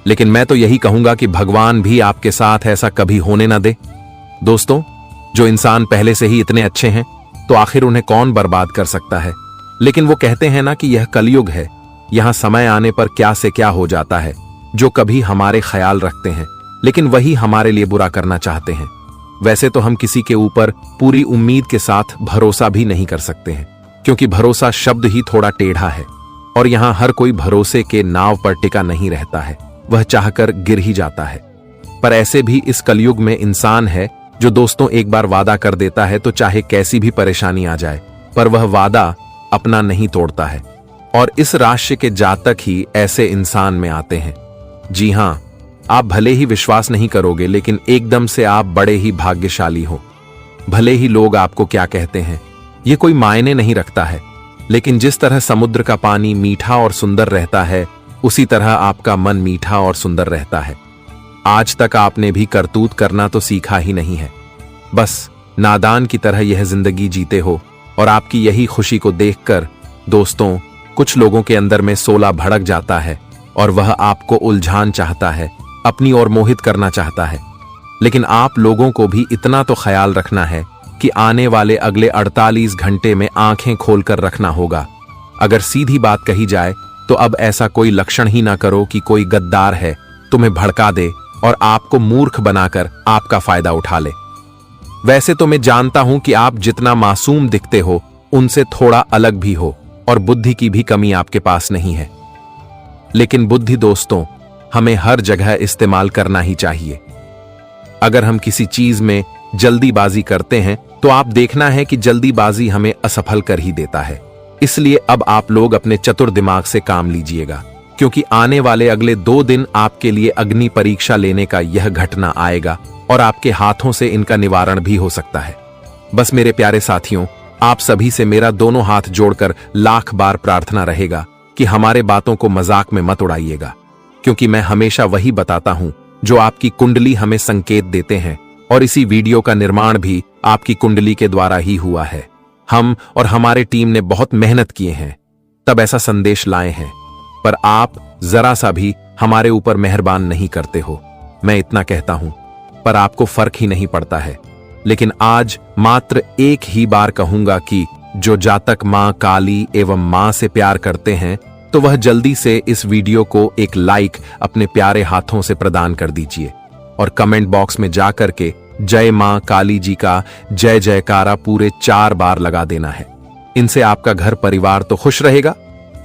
लेकिन मैं तो यही कहूंगा कि भगवान भी आपके साथ ऐसा कभी होने ना दे। दोस्तों, जो इंसान पहले से ही इतने अच्छे हैं तो आखिर उन्हें कौन बर्बाद कर सकता है। लेकिन वो कहते हैं ना कि यह कलयुग है, यहां समय आने पर क्या से क्या हो जाता है। जो कभी हमारे ख्याल रखते हैं लेकिन वही हमारे लिए बुरा करना चाहते हैं। वैसे तो हम किसी के ऊपर पूरी उम्मीद के साथ भरोसा भी नहीं कर सकते हैं, क्योंकि भरोसा शब्द ही थोड़ा टेढ़ा है और यहां हर कोई भरोसे के नाव पर टिका नहीं रहता है, वह चाहकर गिर ही जाता है। पर ऐसे भी इस कलयुग में इंसान है जो दोस्तों एक बार वादा कर देता है तो चाहे कैसी भी परेशानी आ जाए पर वह वादा अपना नहीं तोड़ता है, और इस राशि के जातक ही ऐसे इंसान में आते हैं। जी हां, आप भले ही विश्वास नहीं करोगे लेकिन एकदम से आप बड़े ही भाग्यशाली हो। भले ही लोग आपको क्या कहते हैं ये कोई मायने नहीं रखता है, लेकिन जिस तरह समुद्र का पानी मीठा और सुंदर रहता है उसी तरह आपका मन मीठा और सुंदर रहता है। आज तक आपने भी करतूत करना तो सीखा ही नहीं है, बस नादान की तरह यह जिंदगी जीते हो। और आपकी यही खुशी को देखकर दोस्तों कुछ लोगों के अंदर में सोला भड़क जाता है और वह आपको उलझान चाहता है, अपनी ओर मोहित करना चाहता है। लेकिन आप लोगों को भी इतना तो ख्याल रखना है कि आने वाले अगले 48 घंटे में आंखें खोलकर रखना होगा। अगर सीधी बात कही जाए तो अब ऐसा कोई लक्षण ही ना करो कि कोई गद्दार है तुम्हें भड़का दे और आपको मूर्ख बनाकर आपका फायदा उठा ले। वैसे तो मैं जानता हूं कि आप जितना मासूम दिखते हो उनसे थोड़ा अलग भी हो और बुद्धि की भी कमी आपके पास नहीं है, लेकिन बुद्धि दोस्तों हमें हर जगह इस्तेमाल करना ही चाहिए। अगर हम किसी चीज में जल्दीबाजी करते हैं तो आप देखना है कि जल्दीबाजी हमें असफल कर ही देता है। इसलिए अब आप लोग अपने चतुर दिमाग से काम लीजिएगा, क्योंकि आने वाले अगले 2 दिन आपके लिए अग्नि परीक्षा लेने का यह घटना आएगा और आपके हाथों से इनका निवारण भी हो सकता है। बस मेरे प्यारे साथियों, आप सभी से मेरा दोनों हाथ जोड़कर लाख बार प्रार्थना रहेगा कि हमारे बातों को मजाक में मत उड़ाइएगा, क्योंकि मैं हमेशा वही बताता हूं जो आपकी कुंडली हमें संकेत देते हैं, और इसी वीडियो का निर्माण भी आपकी कुंडली के द्वारा ही हुआ है। हम और हमारे टीम ने बहुत मेहनत किए हैं तब ऐसा संदेश लाए हैं, पर आप जरा सा भी हमारे ऊपर मेहरबान नहीं करते हो। मैं इतना कहता हूं पर आपको फर्क ही नहीं पड़ता है। लेकिन आज मात्र एक ही बार कहूंगा कि जो जातक मां काली एवं मां से प्यार करते हैं तो वह जल्दी से इस वीडियो को एक लाइक अपने प्यारे हाथों से प्रदान कर दीजिए और कमेंट बॉक्स में जाकर के जय मां काली जी का जय जयकारा पूरे 4 बार लगा देना है। इनसे आपका घर परिवार तो खुश रहेगा,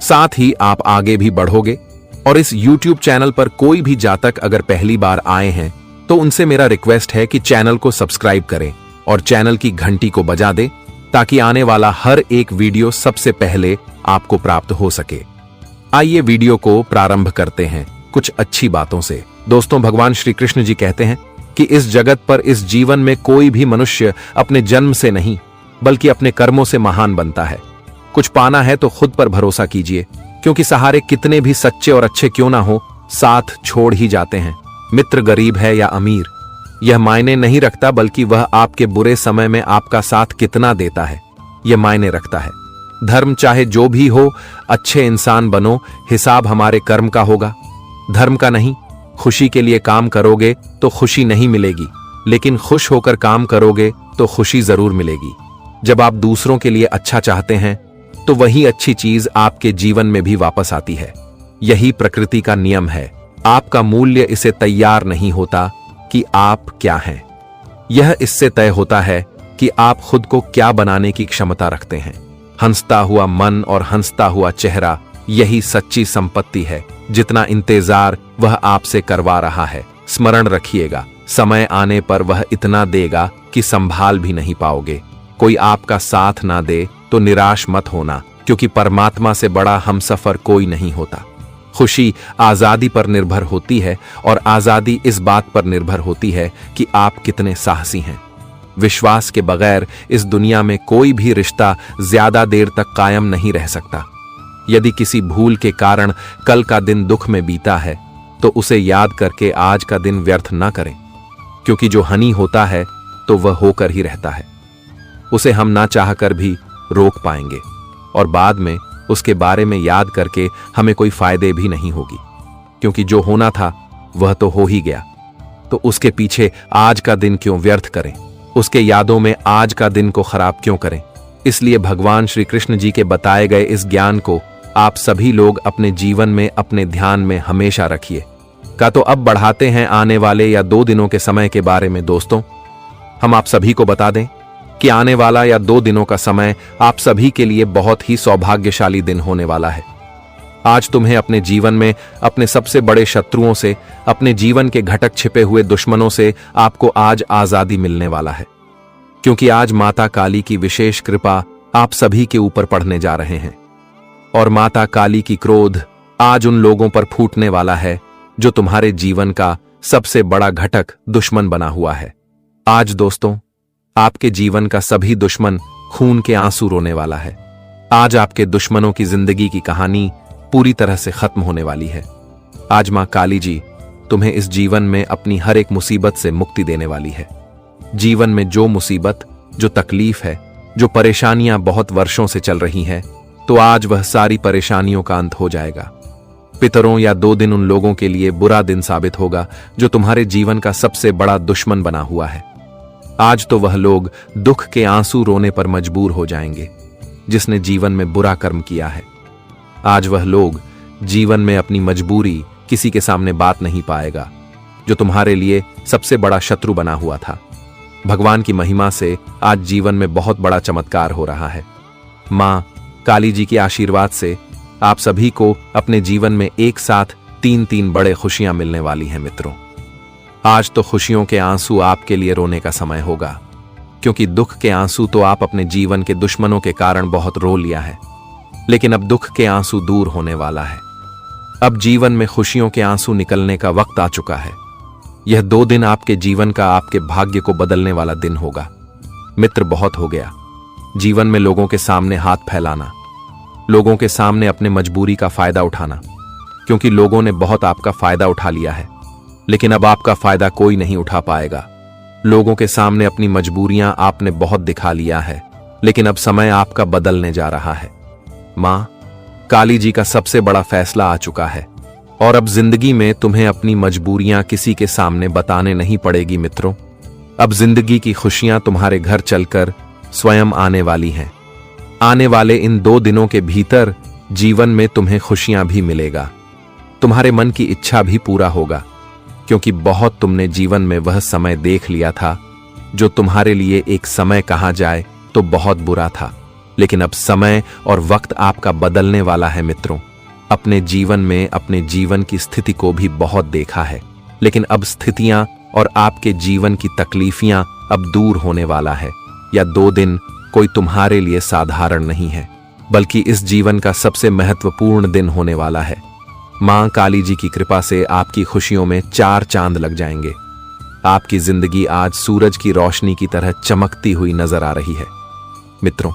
साथ ही आप आगे भी बढ़ोगे। और इस YouTube चैनल पर कोई भी जातक अगर पहली बार आए हैं तो उनसे मेरा रिक्वेस्ट है कि चैनल को सब्सक्राइब करें और चैनल की घंटी को बजा दें, ताकि आने वाला हर एक वीडियो सबसे पहले आपको प्राप्त हो सके। आइए वीडियो को प्रारंभ करते हैं कुछ अच्छी बातों से। दोस्तों, भगवान श्री कृष्ण जी कहते हैं कि इस जगत पर, इस जीवन में कोई भी मनुष्य अपने जन्म से नहीं बल्कि अपने कर्मों से महान बनता है। कुछ पाना है तो खुद पर भरोसा कीजिए, क्योंकि सहारे कितने भी सच्चे और अच्छे क्यों ना हो, साथ छोड़ ही जाते हैं। मित्र गरीब है या अमीर यह मायने नहीं रखता, बल्कि वह आपके बुरे समय में आपका साथ कितना देता है यह मायने रखता है। धर्म चाहे जो भी हो, अच्छे इंसान बनो, हिसाब हमारे कर्म का होगा, धर्म का नहीं। खुशी के लिए काम करोगे तो खुशी नहीं मिलेगी, लेकिन खुश होकर काम करोगे तो खुशी जरूर मिलेगी। जब आप दूसरों के लिए अच्छा चाहते हैं तो वही अच्छी चीज आपके जीवन में भी वापस आती है। यही प्रकृति का नियम है। आपका मूल्य इसे तैयार नहीं होता कि आप क्या हैं, यह इससे तय होता है कि आप खुद को क्या बनाने की क्षमता रखते हैं। हंसता हुआ मन और हंसता हुआ चेहरा, यही सच्ची संपत्ति है। जितना इंतजार वह आपसे करवा रहा है, स्मरण रखिएगा, समय आने पर वह इतना देगा कि संभाल भी नहीं पाओगे। कोई आपका साथ ना दे तो निराश मत होना, क्योंकि परमात्मा से बड़ा हमसफर कोई नहीं होता। खुशी आजादी पर निर्भर होती है और आजादी इस बात पर निर्भर होती है कि आप कितने साहसी हैं। विश्वास के बगैर इस दुनिया में कोई भी रिश्ता ज्यादा देर तक कायम नहीं रह सकता। यदि किसी भूल के कारण कल का दिन दुख में बीता है तो उसे याद करके आज का दिन व्यर्थ ना करें, क्योंकि जो हानि होता है तो वह होकर ही रहता है। उसे हम ना चाहकर भी रोक पाएंगे और बाद में उसके बारे में याद करके हमें कोई फायदे भी नहीं होगी, क्योंकि जो होना था वह तो हो ही गया। तो उसके पीछे आज का दिन क्यों व्यर्थ करें, उसके यादों में आज का दिन को खराब क्यों करें। इसलिए भगवान श्री कृष्ण जी के बताए गए इस ज्ञान को आप सभी लोग अपने जीवन में, अपने ध्यान में हमेशा रखिए। तो अब बढ़ाते हैं आने वाले या 2 दिनों के समय के बारे में। दोस्तों, हम आप सभी को बता दें कि आने वाला या 2 दिनों का समय आप सभी के लिए बहुत ही सौभाग्यशाली दिन होने वाला है। आज तुम्हें अपने जीवन में अपने सबसे बड़े शत्रुओं से, अपने जीवन के घटक छिपे हुए दुश्मनों से आपको आज आजादी मिलने वाला है, क्योंकि आज माता काली की विशेष कृपा आप सभी के ऊपर पड़ने जा रहे हैं। और माता काली की क्रोध आज उन लोगों पर फूटने वाला है जो तुम्हारे जीवन का सबसे बड़ा घटक दुश्मन बना हुआ है। आज दोस्तों, आपके जीवन का सभी दुश्मन खून के आंसू रोने वाला है। आज आपके दुश्मनों की जिंदगी की कहानी पूरी तरह से खत्म होने वाली है। आज मां काली जी तुम्हें इस जीवन में अपनी हर एक मुसीबत से मुक्ति देने वाली है। जीवन में जो मुसीबत, जो तकलीफ है, जो परेशानियां बहुत वर्षों से चल रही हैं, तो आज वह सारी परेशानियों का अंत हो जाएगा। पितरों या 2 दिन उन लोगों के लिए बुरा दिन साबित होगा जो तुम्हारे जीवन का सबसे बड़ा दुश्मन बना हुआ है। आज तो वह लोग दुख के आंसू रोने पर मजबूर हो जाएंगे जिसने जीवन में बुरा कर्म किया है। आज वह लोग जीवन में अपनी मजबूरी किसी के सामने बात नहीं पाएगा जो तुम्हारे लिए सबसे बड़ा शत्रु बना हुआ था। भगवान की महिमा से आज जीवन में बहुत बड़ा चमत्कार हो रहा है। मां काली जी के आशीर्वाद से आप सभी को अपने जीवन में एक साथ 3 बड़े खुशियां मिलने वाली हैं। मित्रों, आज तो खुशियों के आंसू आपके लिए रोने का समय होगा, क्योंकि दुख के आंसू तो आप अपने जीवन के दुश्मनों के कारण बहुत रो लिया है, लेकिन अब दुख के आंसू दूर होने वाला है। अब जीवन में खुशियों के आंसू निकलने का वक्त आ चुका है। यह 2 दिन आपके जीवन का, आपके भाग्य को बदलने वाला दिन होगा। मित्र, बहुत हो गया जीवन में लोगों के सामने हाथ फैलाना, लोगों के सामने अपने मजबूरी का फायदा उठाना, क्योंकि लोगों ने बहुत आपका फायदा उठा लिया है, लेकिन अब आपका फायदा कोई नहीं उठा पाएगा। लोगों के सामने अपनी मजबूरियां आपने बहुत दिखा लिया है, लेकिन अब समय आपका बदलने जा रहा है। मां काली जी का सबसे बड़ा फैसला आ चुका है और अब जिंदगी में तुम्हें अपनी मजबूरियां किसी के सामने बताने नहीं पड़ेगी। मित्रों, अब जिंदगी की खुशियां तुम्हारे घर चलकर स्वयं आने वाली हैं। आने वाले इन 2 दिनों के भीतर जीवन में तुम्हें खुशियां भी मिलेगा, तुम्हारे मन की इच्छा भी पूरा होगा, क्योंकि बहुत तुमने जीवन में वह समय देख लिया था जो तुम्हारे लिए एक समय कहा जाए तो बहुत बुरा था, लेकिन अब समय और वक्त आपका बदलने वाला है। मित्रों, अपने जीवन में अपने जीवन की स्थिति को भी बहुत देखा है, लेकिन अब स्थितियां और आपके जीवन की तकलीफियां अब दूर होने वाला है। या 2 दिन कोई तुम्हारे लिए साधारण नहीं है, बल्कि इस जीवन का सबसे महत्वपूर्ण दिन होने वाला है। मां काली जी की कृपा से आपकी खुशियों में 4 चांद लग जाएंगे। आपकी जिंदगी आज सूरज की रोशनी की तरह चमकती हुई नजर आ रही है। मित्रों,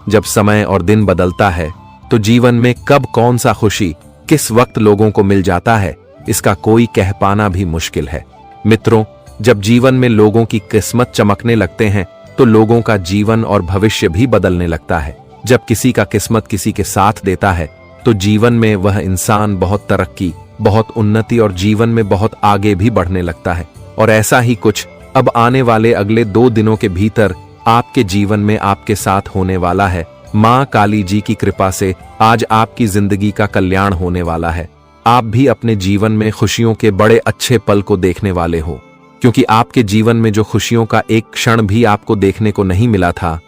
जब समय और दिन बदलता है तो जीवन में कब कौन सा खुशी किस वक्त लोगों को मिल जाता है, इसका कोई कह पाना भी मुश्किल है। मित्रों, जब जीवन में लोगों की किस्मत चमकने लगते हैं तो लोगों का जीवन और भविष्य भी बदलने लगता है। जब किसी का किस्मत किसी के साथ देता है तो जीवन में वह इंसान बहुत तरक्की, बहुत उन्नति और जीवन में बहुत आगे भी बढ़ने लगता है। और ऐसा ही कुछ अब आने वाले अगले 2 दिनों के भीतर आपके जीवन में आपके साथ होने वाला है। मां काली जी की कृपा से आज आपकी जिंदगी का कल्याण होने वाला है। आप भी अपने जीवन में खुशियों के बड़े अच्छे पल को देखने वाले हो, क्योंकि आपके जीवन में जो खुशियों का एक क्षण भी आपको देखने को नहीं मिला था,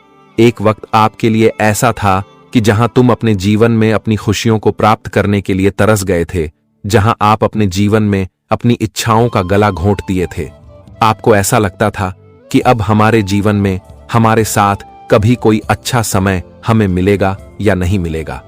एक वक्त आपके लिए ऐसा था कि जहां तुम अपने जीवन में अपनी खुशियों को प्राप्त करने के लिए तरस गए थे, जहां आप अपने जीवन में अपनी इच्छाओं का गला घोंट दिए थे। आपको ऐसा लगता था कि अब हमारे जीवन में हमारे साथ कभी कोई अच्छा समय हमें मिलेगा या नहीं मिलेगा,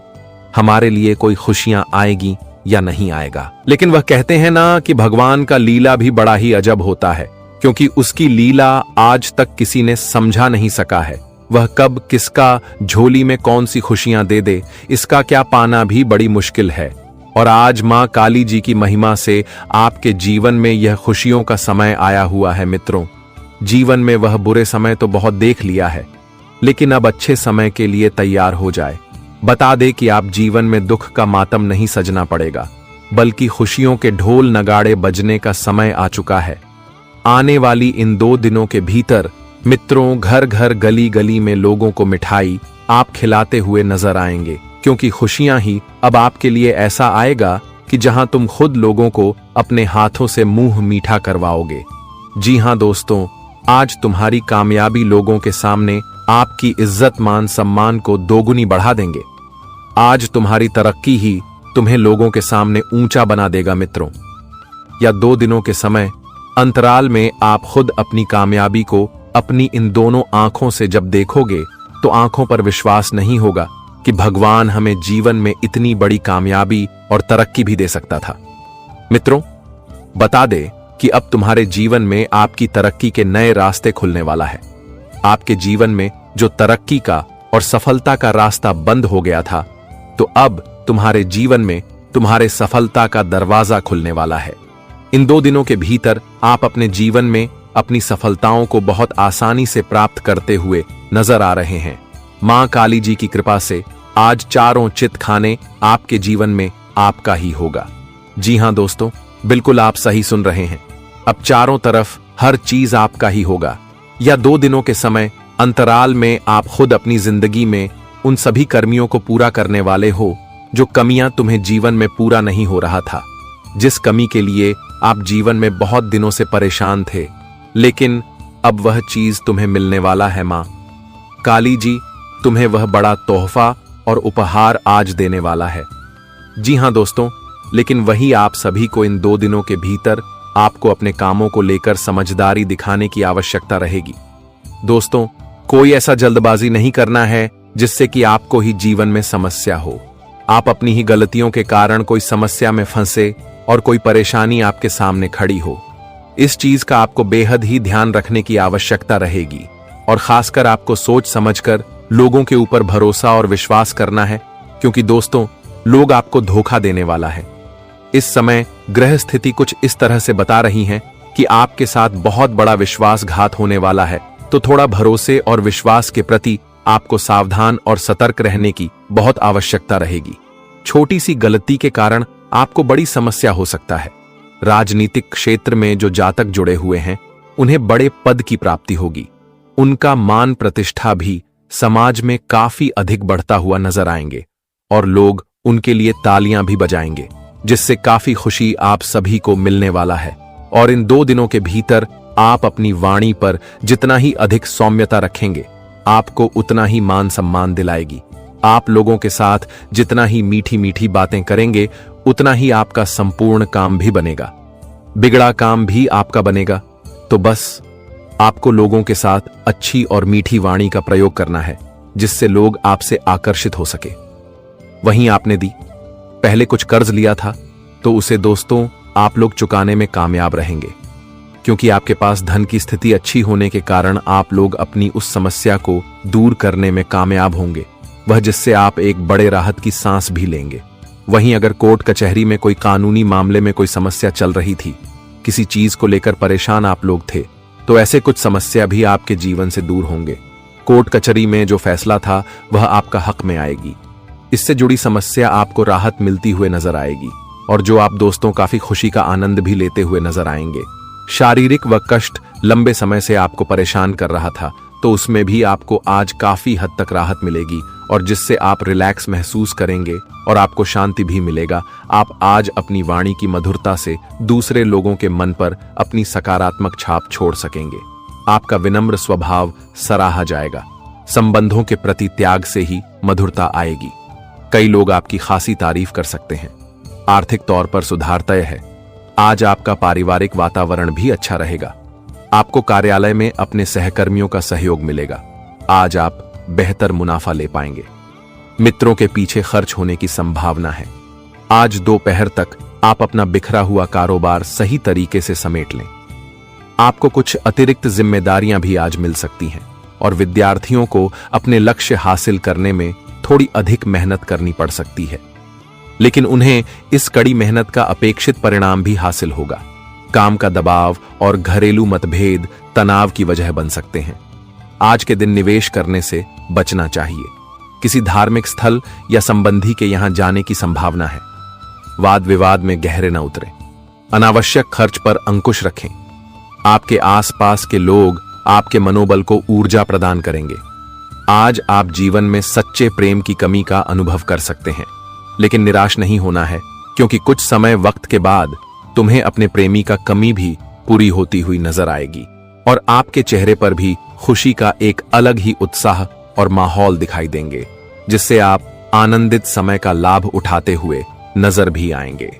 हमारे लिए कोई खुशियां आएगी या नहीं आएगा। लेकिन वह कहते हैं ना कि भगवान का लीला भी बड़ा ही अजब होता है, क्योंकि उसकी लीला आज तक किसी ने समझा नहीं सका है। वह कब किसका झोली में कौन सी खुशियां दे दे, इसका क्या पाना भी बड़ी मुश्किल है। और आज मां काली जी की महिमा से आपके जीवन में यह खुशियों का समय आया हुआ है। मित्रों, जीवन में वह बुरे समय तो बहुत देख लिया है, लेकिन अब अच्छे समय के लिए तैयार हो जाए। बता दे कि आप जीवन में दुख का मातम नहीं सजना पड़ेगा, बल्कि खुशियों के ढोल नगाड़े बजने का समय आ चुका है। आने वाली इन 2 दिनों के भीतर मित्रों, घर घर गली गली में लोगों को मिठाई आप खिलाते हुए नजर आएंगे, क्योंकि खुशियां ही अब आपके लिए ऐसा आएगा कि जहां तुम खुद लोगों को अपने हाथों से मुंह मीठा करवाओगे। जी हां दोस्तों, आज तुम्हारी कामयाबी लोगों के सामने आपकी इज्जत मान सम्मान को दोगुनी बढ़ा देंगे। आज तुम्हारी तरक्की ही तुम्हें लोगों के सामने ऊंचा बना देगा। मित्रों, या 2 दिनों के समय अंतराल में आप खुद अपनी कामयाबी को अपनी इन दोनों आंखों से जब देखोगे तो आंखों पर विश्वास नहीं होगा कि भगवान हमें जीवन में इतनी बड़ी कामयाबी और तरक्की भी दे सकता था। मित्रों, बता दे कि अब तुम्हारे जीवन में आपकी तरक्की के नए रास्ते खुलने वाला है। आपके जीवन में जो तरक्की का और सफलता का रास्ता बंद हो गया था, तो अब तुम्हारे जीवन में तुम्हारे सफलता का दरवाजा खुलने वाला है। इन 2 दिनों के भीतर आप अपने जीवन में अपनी सफलताओं को बहुत आसानी से प्राप्त करते हुए नजर आ रहे हैं। मां काली जी की कृपा से आज चारों चित खाने आपके जीवन में आपका ही होगा। जी हां दोस्तों, बिल्कुल आप सही सुन रहे हैं। अब चारों तरफ हर चीज आपका ही होगा। या 2 दिनों के समय अंतराल में आप खुद अपनी जिंदगी में उन सभी कर्मियों को पूरा करने वाले हो जो कमियां तुम्हें जीवन में पूरा नहीं हो रहा था। जिस कमी के लिए आप जीवन में बहुत दिनों से परेशान थे, लेकिन अब वह चीज तुम्हें मिलने वाला है। मां काली जी तुम्हें वह बड़ा तोहफा और उपहार आज देने वाला है। जी हां दोस्तों, लेकिन वही आप सभी को इन 2 दिनों के भीतर आपको अपने कामों को लेकर समझदारी दिखाने की आवश्यकता रहेगी। दोस्तों, कोई ऐसा जल्दबाजी नहीं करना है जिससे कि आपको ही जीवन में समस्या हो। आप अपनी ही गलतियों के कारण कोई समस्या में फंसे और कोई परेशानी आपके सामने खड़ी हो। इस चीज का आपको बेहद ही ध्यान रखने की आवश्यकता रहेगी, और खासकर आपको सोच समझकर लोगों के ऊपर भरोसा और विश्वास करना है, क्योंकि दोस्तों, लोग आपको धोखा देने वाला है। इस समय ग्रह स्थिति कुछ इस तरह से बता रही है कि आपके साथ बहुत बड़ा विश्वासघात होने वाला है, तो थोड़ा भरोसे और विश्वास के प्रति आपको सावधान और सतर्क रहने की बहुत आवश्यकता रहेगी। छोटी सी गलती के कारण आपको बड़ी समस्या हो सकता है। राजनीतिक क्षेत्र में जो जातक जुड़े हुए हैं, उन्हें बड़े पद की प्राप्ति होगी। उनका मान प्रतिष्ठा भी समाज में काफी अधिक बढ़ता हुआ नजर आएंगे, और लोग उनके लिए तालियां भी बजाएंगे, जिससे काफी खुशी आप सभी को मिलने वाला है। और इन 2 दिनों के भीतर आप अपनी वाणी पर जितना ही अधिक सौम्यता रखेंगे, आपको उतना ही मान सम्मान दिलाएगी। आप लोगों के साथ जितना ही मीठी मीठी बातें करेंगे, उतना ही आपका संपूर्ण काम भी बनेगा। बिगड़ा काम भी आपका बनेगा। तो बस आपको लोगों के साथ अच्छी और मीठी वाणी का प्रयोग करना है, जिससे लोग आपसे आकर्षित हो सके। वहीं आपने पहले कुछ कर्ज लिया था, तो उसे दोस्तों आप लोग चुकाने में कामयाब रहेंगे, क्योंकि आपके पास धन की स्थिति अच्छी होने के कारण आप लोग अपनी उस समस्या को दूर करने में कामयाब होंगे, वह जिससे आप एक बड़े राहत की सांस भी लेंगे। वहीं अगर कोर्ट कचहरी में कोई कानूनी मामले में कोई समस्या चल रही थी, किसी चीज को लेकर परेशान आप लोग थे, तो ऐसे कुछ समस्या भी आपके जीवन से दूर होंगे। कोर्ट कचहरी में जो फैसला था वह आपका हक में आएगी। इससे जुड़ी समस्या आपको राहत मिलती हुए नजर आएगी, और जो आप दोस्तों काफी खुशी का आनंद भी लेते हुए नजर आएंगे। शारीरिक व कष्ट लंबे समय से आपको परेशान कर रहा था, तो उसमें भी आपको आज काफी हद तक राहत मिलेगी, और जिससे आप रिलैक्स महसूस करेंगे और आपको शांति भी मिलेगा। आप आज अपनी वाणी की मधुरता से दूसरे लोगों के मन पर अपनी सकारात्मक छाप छोड़ सकेंगे। आपका विनम्र स्वभाव सराहा जाएगा। संबंधों के प्रति त्याग से ही मधुरता आएगी। कई लोग आपकी खासी तारीफ कर सकते हैं। आर्थिक तौर पर सुधार तय है। आज आपका पारिवारिक वातावरण भी अच्छा रहेगा। आपको कार्यालय में अपने सहकर्मियों का सहयोग मिलेगा। आज आप बेहतर मुनाफा ले पाएंगे। मित्रों के पीछे खर्च होने की संभावना है। आज दोपहर तक आप अपना बिखरा हुआ कारोबार सही तरीके से समेट लें। आपको कुछ अतिरिक्त जिम्मेदारियां भी आज मिल सकती हैं और विद्यार्थियों को अपने लक्ष्य हासिल करने में थोड़ी अधिक मेहनत करनी पड़ सकती है, लेकिन उन्हें इस कड़ी मेहनत का अपेक्षित परिणाम भी हासिल होगा। काम का दबाव और घरेलू मतभेद तनाव की वजह बन सकते हैं। आज के दिन निवेश करने से बचना चाहिए। किसी धार्मिक स्थल या संबंधी के यहां जाने की संभावना है। वाद विवाद में गहरे न उतरें। अनावश्यक खर्च पर अंकुश रखें। आपके आसपास के लोग आपके मनोबल को ऊर्जा प्रदान करेंगे। आज आप जीवन में सच्चे प्रेम की कमी का अनुभव कर सकते हैं, लेकिन निराश नहीं होना है, क्योंकि कुछ समय वक्त के बाद तुम्हें अपने प्रेमी का कमी भी पूरी होती हुई नजर आएगी और आपके चेहरे पर भी खुशी का एक अलग ही उत्साह और माहौल दिखाई देंगे, जिससे आप आनंदित समय का लाभ उठाते हुए नजर भी आएंगे।